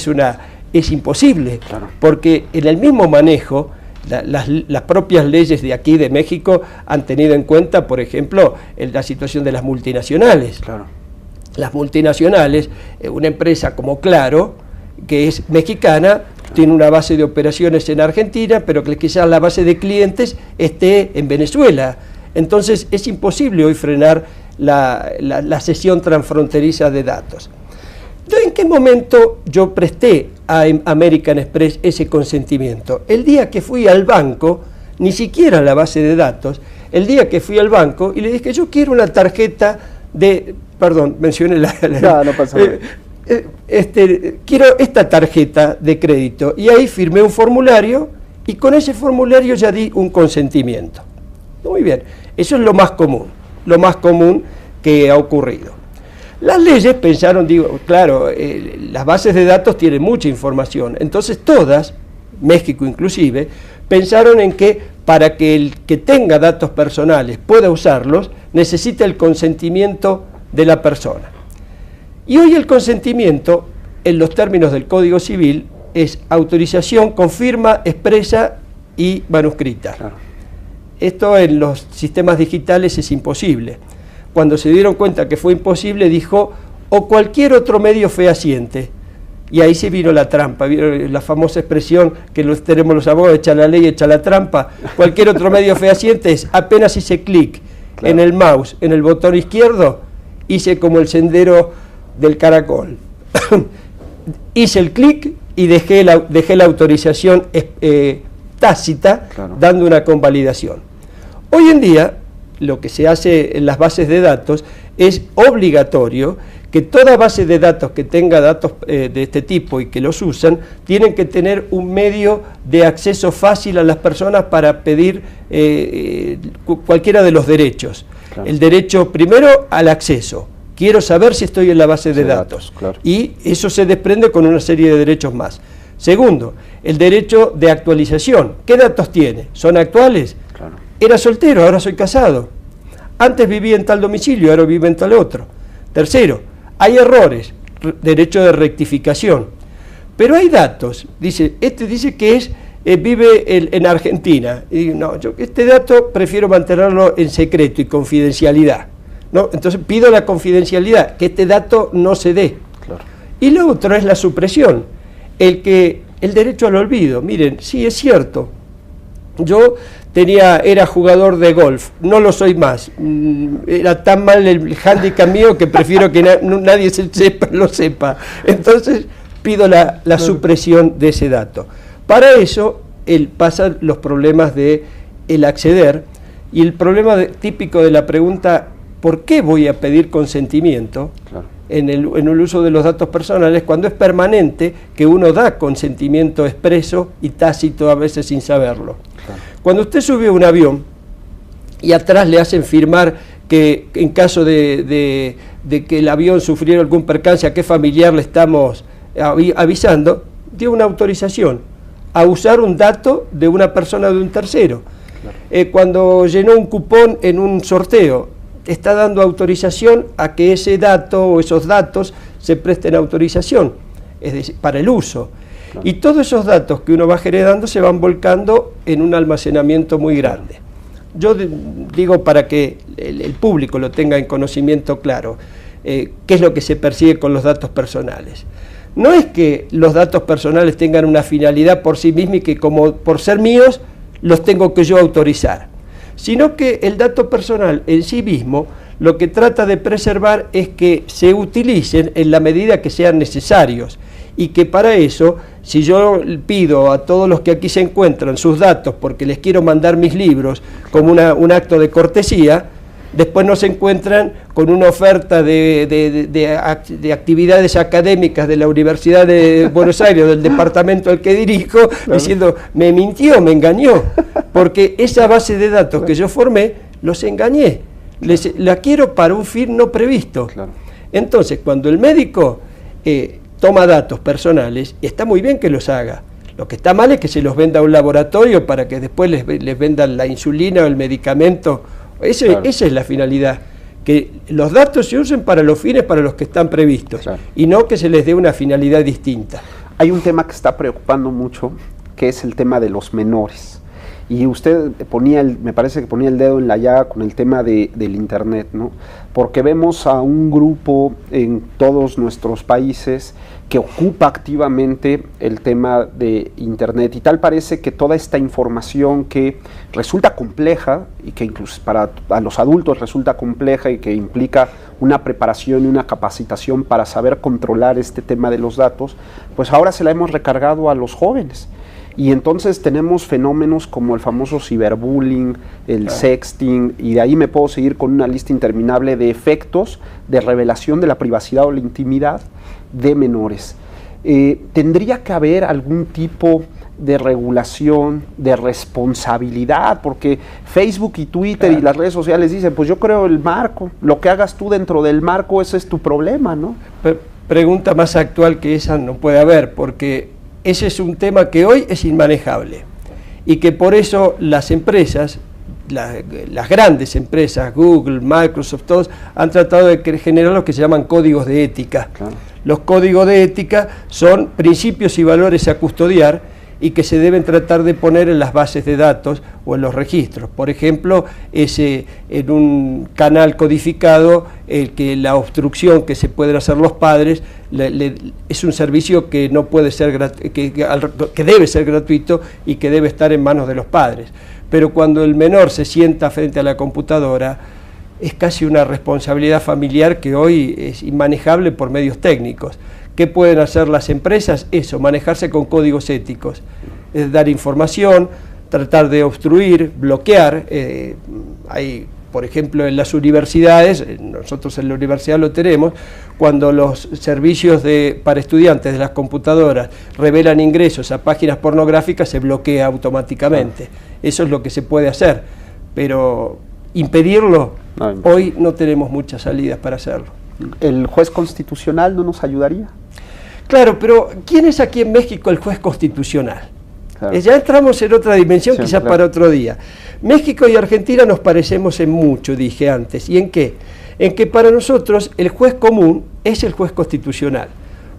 es imposible, porque en el mismo manejo, las propias leyes de aquí de México han tenido en cuenta, por ejemplo, la situación de las multinacionales. Claro. Las multinacionales, una empresa como Claro, que es mexicana, tiene una base de operaciones en Argentina, pero que quizás la base de clientes esté en Venezuela. Entonces es imposible hoy frenar la cesión transfronteriza de datos. ¿En qué momento yo presté a American Express ese consentimiento? El día que fui al banco, ni siquiera a la base de datos, el día que fui al banco y le dije, yo quiero una tarjeta de... Perdón, mencioné no pasa nada. Quiero esta tarjeta de crédito, y ahí firmé un formulario y con ese formulario ya di un consentimiento. Muy bien, eso es lo más común que ha ocurrido. Las leyes pensaron, las bases de datos tienen mucha información, entonces todas, México inclusive, pensaron en que para que el que tenga datos personales pueda usarlos, necesita el consentimiento de la persona. Y hoy el consentimiento, en los términos del Código Civil, es autorización con firma expresa y manuscrita. Claro. Esto en los sistemas digitales es imposible. Cuando se dieron cuenta que fue imposible, dijo, o cualquier otro medio fehaciente. Y ahí se vino la trampa, la famosa expresión que tenemos los abogados, echa la ley, echa la trampa. Cualquier otro medio fehaciente es, apenas hice clic en el mouse, en el botón izquierdo, hice como el sendero del caracol. Hice el clic y dejé la autorización tácita, claro, dando una convalidación. Hoy en día, lo que se hace en las bases de datos es obligatorio que toda base de datos que tenga datos de este tipo y que los usan, tienen que tener un medio de acceso fácil a las personas para pedir cualquiera de los derechos. Claro. El derecho primero al acceso. Quiero saber si estoy en la base de datos. Claro. Y eso se desprende con una serie de derechos más. Segundo, el derecho de actualización. ¿Qué datos tiene? ¿Son actuales? Claro. Era soltero, ahora soy casado. Antes vivía en tal domicilio, ahora vivo en tal otro. Tercero, hay errores, derecho de rectificación. Pero hay datos, dice que vive en Argentina. Y no, este dato prefiero mantenerlo en secreto y confidencialidad, ¿no? Entonces pido la confidencialidad, que este dato no se dé. Claro. Y lo otro es la supresión, el derecho al olvido. Miren, sí es cierto, yo era jugador de golf, no lo soy más, era tan mal el handicap mío que prefiero que nadie lo sepa, entonces pido la supresión de ese dato. Para eso pasan los problemas de el acceder, y el problema típico de la pregunta, ¿por qué voy a pedir consentimiento? Claro. En el uso de los datos personales, cuando es permanente, que uno da consentimiento expreso y tácito a veces sin saberlo. Claro. Cuando usted sube a un avión y atrás le hacen firmar que en caso de que el avión sufriera algún percance, a qué familiar le estamos avisando, dio una autorización a usar un dato de una persona o de un tercero. Claro. Cuando llenó un cupón en un sorteo, está dando autorización a que ese dato o esos datos se presten autorización, es decir, para el uso. Claro. Y todos esos datos que uno va heredando se van volcando en un almacenamiento muy grande. Yo digo para que el público lo tenga en conocimiento claro, qué es lo que se persigue con los datos personales. No es que los datos personales tengan una finalidad por sí mismos y que como por ser míos los tengo que yo autorizar, sino que el dato personal en sí mismo lo que trata de preservar es que se utilicen en la medida que sean necesarios, y que para eso, si yo pido a todos los que aquí se encuentran sus datos porque les quiero mandar mis libros como un acto de cortesía, después no se encuentran con una oferta de actividades académicas de la Universidad de Buenos Aires, del departamento al que dirijo, claro, diciendo, me mintió, me engañó, porque esa base de datos que yo formé, los engañé, la quiero para un fin no previsto. Claro. Entonces, cuando el médico toma datos personales, está muy bien que los haga. Lo que está mal es que se los venda a un laboratorio para que después les vendan la insulina o el medicamento. Claro. Esa es la finalidad, que los datos se usen para los fines para los que están previstos, claro, y no que se les dé una finalidad distinta. Hay un tema que está preocupando mucho, que es el tema de los menores. Y usted me parece que ponía el dedo en la llaga con el tema del Internet, ¿no? Porque vemos a un grupo en todos nuestros países que ocupa activamente el tema de Internet, y tal parece que toda esta información que resulta compleja y que incluso a los adultos resulta compleja y que implica una preparación y una capacitación para saber controlar este tema de los datos, pues ahora se la hemos recargado a los jóvenes. Y entonces tenemos fenómenos como el famoso ciberbullying, el sexting, y de ahí me puedo seguir con una lista interminable de efectos de revelación de la privacidad o la intimidad de menores. ¿Tendría que haber algún tipo de regulación, de responsabilidad? Porque Facebook y Twitter y las redes sociales dicen, pues yo creo el marco, lo que hagas tú dentro del marco, ese es tu problema, ¿no? Pregunta más actual que esa no puede haber, porque ese es un tema que hoy es inmanejable y que por eso las empresas las grandes empresas, Google, Microsoft, todos han tratado de generar lo que se llaman códigos de ética. Claro. Los códigos de ética son principios y valores a custodiar y que se deben tratar de poner en las bases de datos o en los registros. Por ejemplo, en un canal codificado, que la obstrucción que se pueden hacer los padres es un servicio que no puede ser que debe ser gratuito y que debe estar en manos de los padres. Pero cuando el menor se sienta frente a la computadora, es casi una responsabilidad familiar que hoy es inmanejable por medios técnicos. ¿Qué pueden hacer las empresas? Eso, manejarse con códigos éticos, dar información, tratar de obstruir, bloquear. Hay, por ejemplo, en las universidades, nosotros en la universidad lo tenemos, cuando los servicios para estudiantes de las computadoras revelan ingresos a páginas pornográficas, se bloquea automáticamente. Eso es lo que se puede hacer, pero impedirlo, hoy no tenemos muchas salidas para hacerlo. ¿El juez constitucional no nos ayudaría? Claro, pero ¿quién es aquí en México el juez constitucional? Claro. Ya entramos en otra dimensión, sí, quizás claro, para otro día. México y Argentina nos parecemos en mucho, dije antes. ¿Y en qué? En que para nosotros el juez común es el juez constitucional.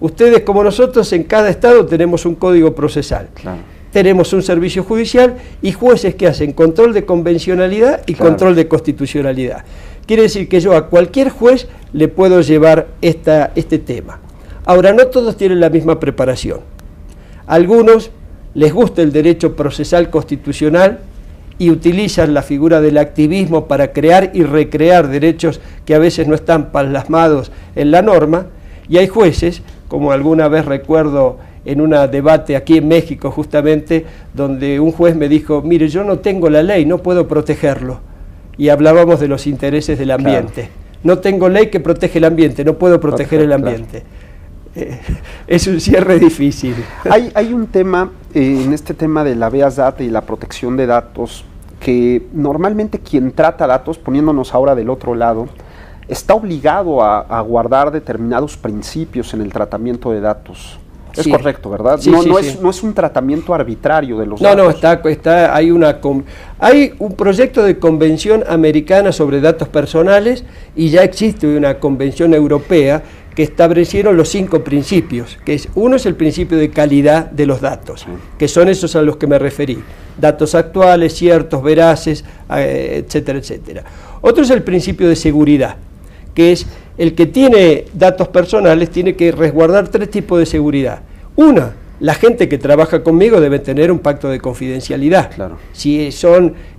Ustedes, como nosotros, en cada estado tenemos un código procesal. Claro. Tenemos un servicio judicial y jueces que hacen control de convencionalidad y claro, control de constitucionalidad. Quiere decir que yo a cualquier juez le puedo llevar este tema. Ahora, no todos tienen la misma preparación. A algunos les gusta el derecho procesal constitucional y utilizan la figura del activismo para crear y recrear derechos que a veces no están plasmados en la norma, y hay jueces, como alguna vez recuerdo en un debate aquí en México justamente, donde un juez me dijo, mire, yo no tengo la ley, no puedo protegerlo, y hablábamos de los intereses del ambiente. Claro. No tengo ley que protege el ambiente, no puedo proteger el ambiente. Claro. Es un cierre difícil. Hay un tema, en este tema de la habeas data y la protección de datos, que normalmente quien trata datos, poniéndonos ahora del otro lado, está obligado a guardar determinados principios en el tratamiento de datos. Es correcto, ¿verdad? Sí, no es un tratamiento arbitrario de los datos. No, hay un proyecto de convención americana sobre datos personales y ya existe una convención europea que establecieron los 5 principios, uno es el principio de calidad de los datos, que son esos a los que me referí, datos actuales, ciertos, veraces, etcétera, etcétera. Otro es el principio de seguridad, que es el que tiene datos personales tiene que resguardar 3 tipos de seguridad. Una, la gente que trabaja conmigo debe tener un pacto de confidencialidad. Claro. Si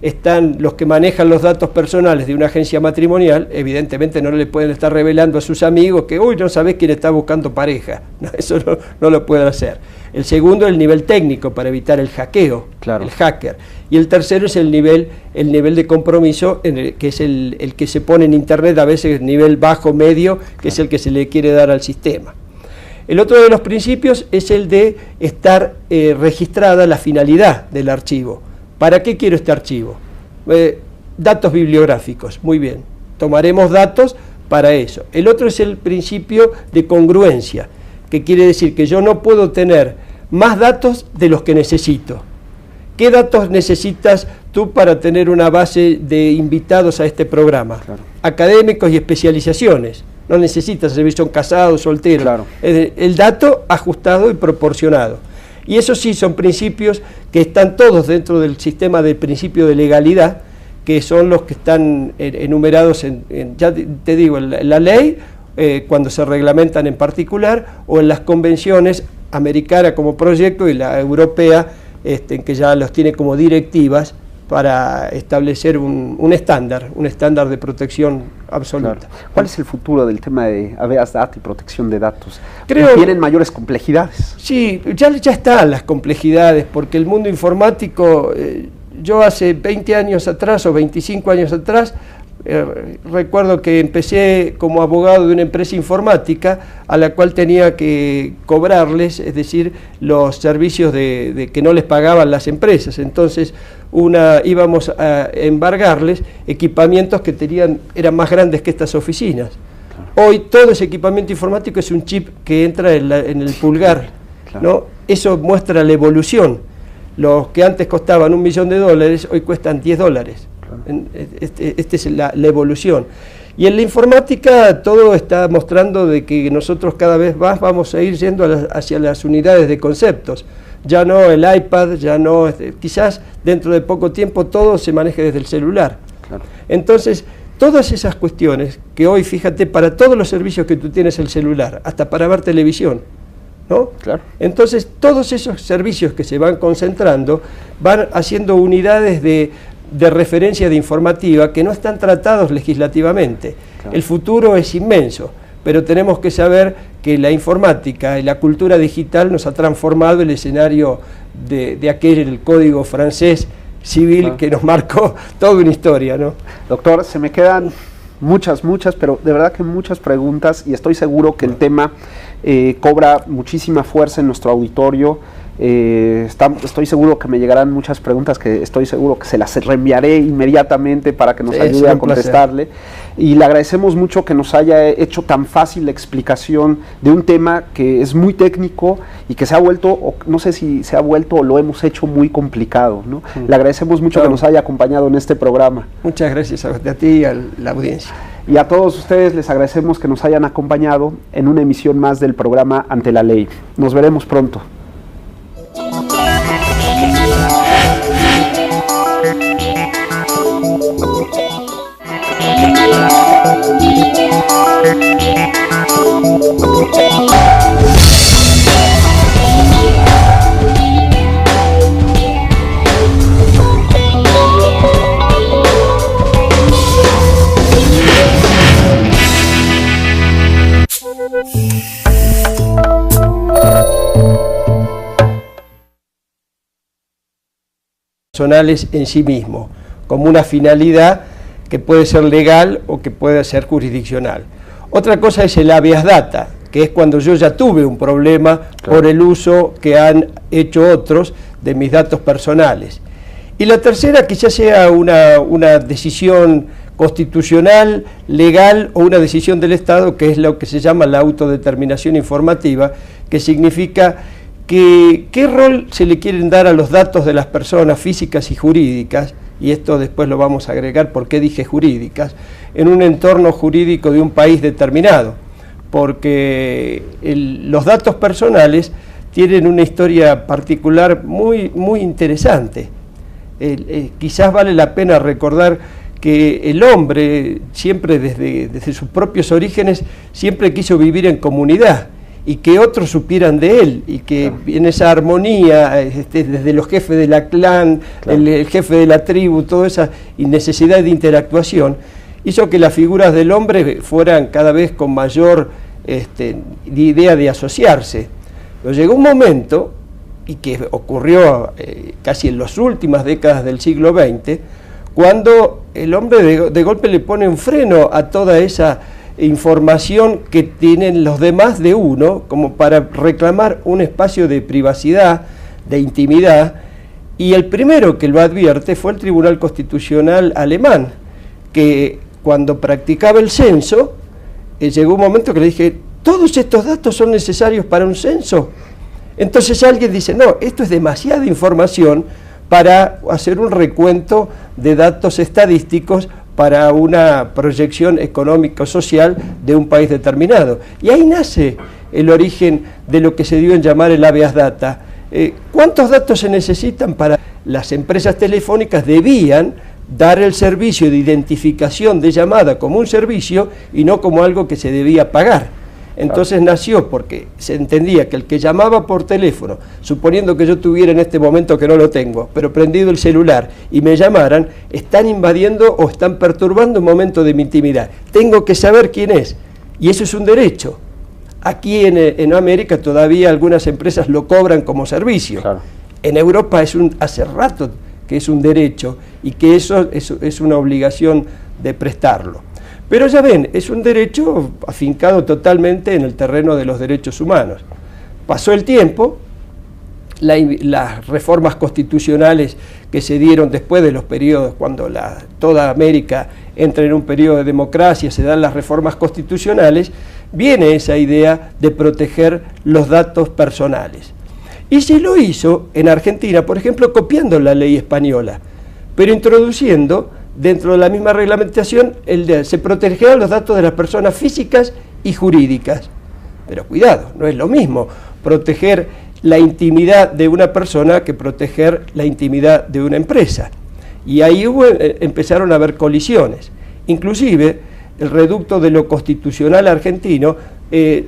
están los que manejan los datos personales de una agencia matrimonial, evidentemente no le pueden estar revelando a sus amigos que, uy, no sabés quién está buscando pareja. No, eso no lo pueden hacer. El segundo, el nivel técnico para evitar el hackeo, claro, el hacker. Y el tercero es el nivel de compromiso, que es el que se pone en Internet, a veces nivel bajo, medio, que es el que se le quiere dar al sistema. El otro de los principios es el de estar registrada la finalidad del archivo. ¿Para qué quiero este archivo? Datos bibliográficos, muy bien. Tomaremos datos para eso. El otro es el principio de congruencia, que quiere decir que yo no puedo tener más datos de los que necesito. ¿Qué datos necesitas tú para tener una base de invitados a este programa? Claro. Académicos y especializaciones. No necesitas saber si son casados, solteros. Claro. El dato ajustado y proporcionado. Y esos sí son principios que están todos dentro del sistema del principio de legalidad, que son los que están enumerados ya te digo, en la ley, cuando se reglamentan en particular, o en las convenciones americana como proyecto y la europea, que ya los tiene como directivas para establecer un estándar de protección absoluta. Claro. ¿Cuál es el futuro del tema de habeas data y protección de datos? ¿Tienen mayores complejidades? Sí, ya están las complejidades, porque el mundo informático, yo hace 20 años atrás o 25 años atrás, recuerdo que empecé como abogado de una empresa informática a la cual tenía que cobrarles, es decir, los servicios que no les pagaban las empresas. Entonces íbamos a embargarles equipamientos que eran más grandes que estas oficinas. Claro. Hoy todo ese equipamiento informático es un chip que entra en el pulgar. Claro. ¿No? Eso muestra la evolución. Los que antes costaban $1 millón, hoy cuestan $10. Claro. Esta es la evolución. Y en la informática todo está mostrando de que nosotros cada vez más vamos a ir yendo hacia las unidades de conceptos. Ya no el iPad, ya no, quizás dentro de poco tiempo todo se maneje desde el celular. Claro. Entonces, todas esas cuestiones que hoy, fíjate, para todos los servicios que tú tienes el celular, hasta para ver televisión, ¿no? Claro. Entonces, todos esos servicios que se van concentrando van haciendo unidades de referencia de informativa que no están tratados legislativamente. Claro. El futuro es inmenso, pero tenemos que saber que la informática y la cultura digital nos ha transformado el escenario de aquel código francés civil, claro, que nos marcó toda una historia, ¿no? Doctor, se me quedan muchas, pero de verdad que muchas preguntas, y estoy seguro que el tema cobra muchísima fuerza en nuestro auditorio. Estoy seguro que me llegarán muchas preguntas que estoy seguro que se las reenviaré inmediatamente para que nos ayude a contestarle. Y le agradecemos mucho que nos haya hecho tan fácil la explicación de un tema que es muy técnico y que se ha vuelto, o no sé si se ha vuelto o lo hemos hecho muy complicado, ¿no? Le agradecemos mucho que nos haya acompañado en este programa. Muchas gracias a ti y a la audiencia. Y a todos ustedes les agradecemos que nos hayan acompañado en una emisión más del programa Ante la Ley. Nos veremos pronto. Personales en sí mismo, como una finalidad que puede ser legal o que puede ser jurisdiccional. Otra cosa es el habeas data, que es cuando yo ya tuve un problema, claro, por el uso que han hecho otros de mis datos personales. Y la tercera quizás sea una decisión constitucional, legal o una decisión del Estado, que es lo que se llama la autodeterminación informativa, que significa qué rol se le quieren dar a los datos de las personas físicas y jurídicas, y esto después lo vamos a agregar por qué dije jurídicas, en un entorno jurídico de un país determinado, porque los datos personales tienen una historia particular muy interesante. Quizás vale la pena recordar que el hombre siempre desde sus propios orígenes siempre quiso vivir en comunidad, y que otros supieran de él, y que en esa armonía, desde los jefes de la clan, el jefe de la tribu, toda esa necesidad de interactuación, hizo que las figuras del hombre fueran cada vez con mayor idea de asociarse. Pero llegó un momento, y que ocurrió casi en las últimas décadas del siglo XX, cuando el hombre de golpe le pone un freno a toda esa información que tienen los demás de uno, como para reclamar un espacio de privacidad, de intimidad, y el primero que lo advierte fue el Tribunal Constitucional alemán, que cuando practicaba el censo, llegó un momento que le dije, ¿todos estos datos son necesarios para un censo? Entonces alguien dice, no, esto es demasiada información para hacer un recuento de datos estadísticos para una proyección económico-social de un país determinado. Y ahí nace el origen de lo que se dio en llamar el habeas data. ¿Cuántos datos se necesitan para...? Las empresas telefónicas debían dar el servicio de identificación de llamada como un servicio y no como algo que se debía pagar. Entonces nació porque se entendía que el que llamaba por teléfono, suponiendo que yo tuviera en este momento, que no lo tengo, pero prendido el celular y me llamaran, están invadiendo o están perturbando un momento de mi intimidad. Tengo que saber quién es, y eso es un derecho. Aquí en América todavía algunas empresas lo cobran como servicio. Claro. En Europa hace rato que es un derecho y que eso es una obligación de prestarlo. Pero ya ven, es un derecho afincado totalmente en el terreno de los derechos humanos. Pasó el tiempo, las reformas constitucionales que se dieron después de los periodos, cuando toda América entra en un periodo de democracia, se dan las reformas constitucionales, viene esa idea de proteger los datos personales. Y se lo hizo en Argentina, por ejemplo, copiando la ley española, pero introduciendo dentro de la misma reglamentación, se protegerán los datos de las personas físicas y jurídicas. Pero cuidado, no es lo mismo proteger la intimidad de una persona que proteger la intimidad de una empresa. Y ahí empezaron a haber colisiones. Inclusive, el reducto de lo constitucional argentino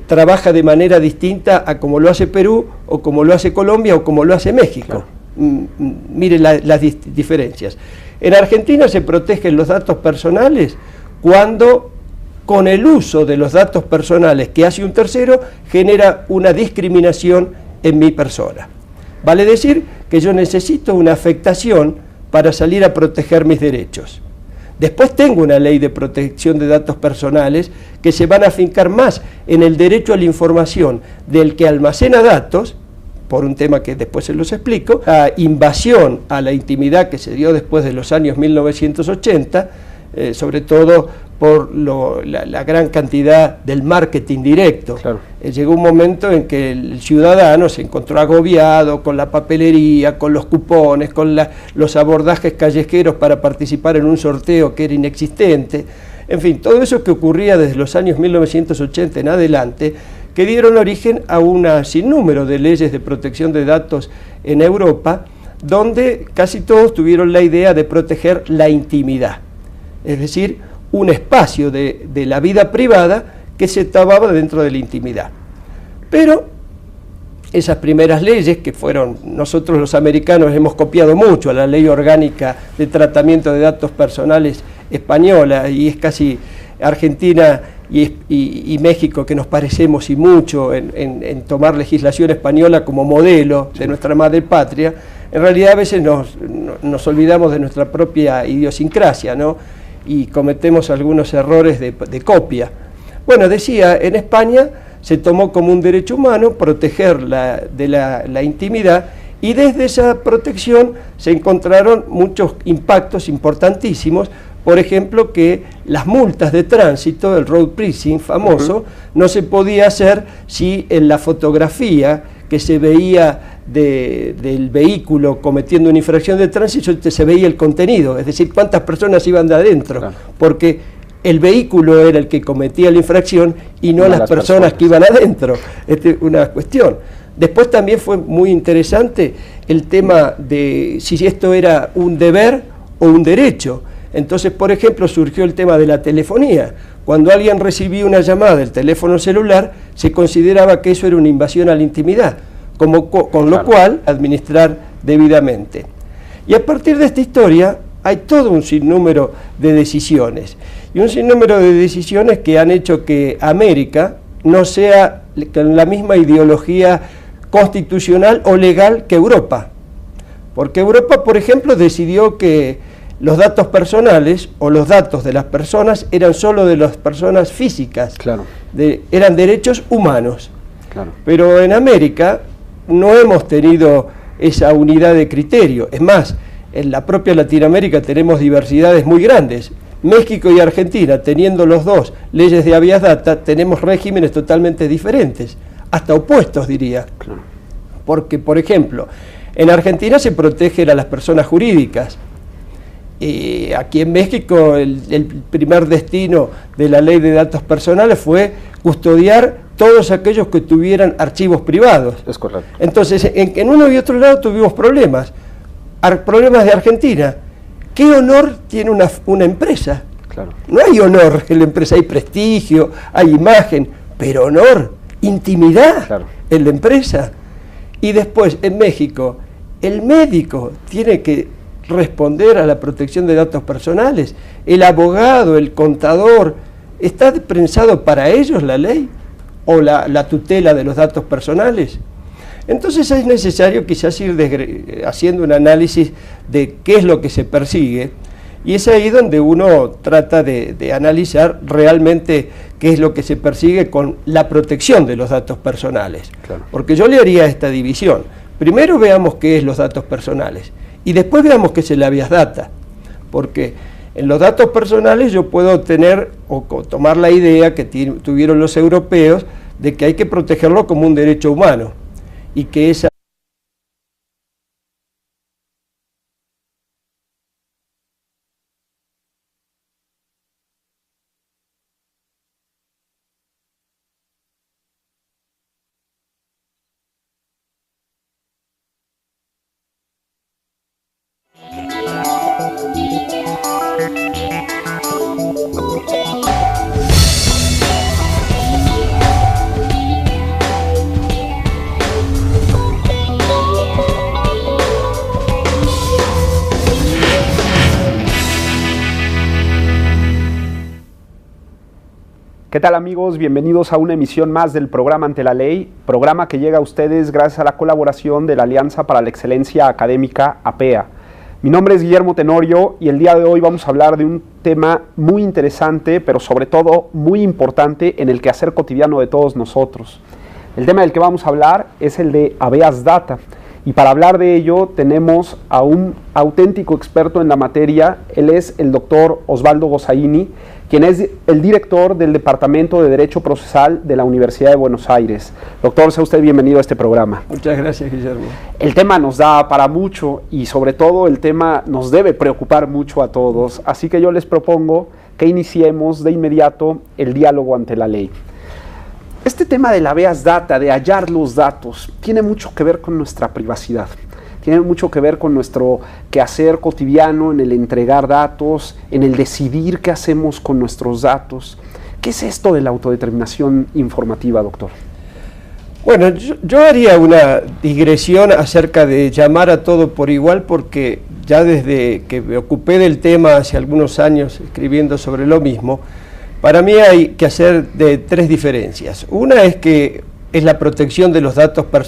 trabaja de manera distinta a como lo hace Perú, o como lo hace Colombia, o como lo hace México. Claro. Mire las diferencias. En Argentina se protegen los datos personales cuando, con el uso de los datos personales que hace un tercero, genera una discriminación en mi persona. Vale decir que yo necesito una afectación para salir a proteger mis derechos. Después tengo una ley de protección de datos personales que se van a afincar más en el derecho a la información del que almacena datos, por un tema que después se los explico, la invasión a la intimidad que se dio después de los años 1980, sobre todo por la gran cantidad del marketing directo. Claro. Llegó un momento en que el ciudadano se encontró agobiado con la papelería, con los cupones, con los abordajes callejeros para participar en un sorteo que era inexistente. En fin, todo eso que ocurría desde los años 1980 en adelante, que dieron origen a un sinnúmero de leyes de protección de datos en Europa, donde casi todos tuvieron la idea de proteger la intimidad, es decir, un espacio de la vida privada que se tomaba dentro de la intimidad. Pero esas primeras leyes, que fueron, nosotros los americanos hemos copiado mucho a la Ley Orgánica de Tratamiento de Datos Personales española, y es casi Argentina y México que nos parecemos y mucho en tomar legislación española como modelo de nuestra madre patria. En realidad a veces nos olvidamos de nuestra propia idiosincrasia, ¿no? Y cometemos algunos errores de copia. Bueno, decía, en España se tomó como un derecho humano proteger la intimidad, y desde esa protección se encontraron muchos impactos importantísimos. Por ejemplo, que las multas de tránsito, el road pricing famoso, no se podía hacer si en la fotografía que se veía del vehículo cometiendo una infracción de tránsito se veía el contenido, es decir, cuántas personas iban de adentro, claro, porque el vehículo era el que cometía la infracción y no las personas que iban adentro. Esta es una cuestión. Después también fue muy interesante el tema de si esto era un deber o un derecho. Entonces, por ejemplo, surgió el tema de la telefonía. Cuando alguien recibía una llamada del teléfono celular, se consideraba que eso era una invasión a la intimidad, con lo cual administrar debidamente. Y a partir de esta historia hay todo un sinnúmero de decisiones, y un sinnúmero de decisiones que han hecho que América no sea con la misma ideología constitucional o legal que Europa. Porque Europa, por ejemplo, decidió que los datos personales o los datos de las personas eran solo de las personas físicas, claro, eran derechos humanos. Claro. Pero en América no hemos tenido esa unidad de criterio. Es más, en la propia Latinoamérica tenemos diversidades muy grandes. México y Argentina, teniendo los dos leyes de habeas data, tenemos regímenes totalmente diferentes, hasta opuestos, diría. Claro. Porque, por ejemplo, en Argentina se protegen a las personas jurídicas. Aquí en México el primer destino de la ley de datos personales fue custodiar todos aquellos que tuvieran archivos privados. Es correcto. Entonces, en uno y otro lado tuvimos problemas. Problemas de Argentina. ¿Qué honor tiene una empresa? Claro. No hay honor en la empresa, hay prestigio, hay imagen, pero honor, intimidad, claro, en la empresa. Y después, en México, el médico tiene que responder a la protección de datos personales, el abogado, el contador. ¿Está pensado para ellos la ley o la tutela de los datos personales? Entonces es necesario quizás ir haciendo un análisis de qué es lo que se persigue, y es ahí donde uno trata de analizar realmente qué es lo que se persigue con la protección de los datos personales. Claro. Porque yo le haría esta división. Primero veamos qué es los datos personales, y después veamos qué es el habeas data, porque en los datos personales yo puedo tener o tomar la idea que tuvieron los europeos de que hay que protegerlo como un derecho humano, y que esa ¿Qué tal amigos? Bienvenidos a una emisión más del programa Ante la Ley, programa que llega a ustedes gracias a la colaboración de la Alianza para la Excelencia Académica, APEA. Mi nombre es Guillermo Tenorio y el día de hoy vamos a hablar de un tema muy interesante, pero sobre todo muy importante en el quehacer cotidiano de todos nosotros. El tema del que vamos a hablar es el de habeas data. Y para hablar de ello tenemos a un auténtico experto en la materia. Él es el doctor Osvaldo Gossaini, quien es el director del Departamento de Derecho Procesal de la Universidad de Buenos Aires. Doctor, sea usted bienvenido a este programa. Muchas gracias, Guillermo. El tema nos da para mucho y sobre todo el tema nos debe preocupar mucho a todos. Así que yo les propongo que iniciemos de inmediato el diálogo ante la ley. Este tema de la habeas data, de hallar los datos, tiene mucho que ver con nuestra privacidad, tiene mucho que ver con nuestro quehacer cotidiano en el entregar datos, en el decidir qué hacemos con nuestros datos. ¿Qué es esto de la autodeterminación informativa, doctor? Bueno, yo haría una digresión acerca de llamar a todo por igual, porque ya desde que me ocupé del tema hace algunos años escribiendo sobre lo mismo, para mí hay que hacer tres diferencias. Una es que es la protección de los datos personales.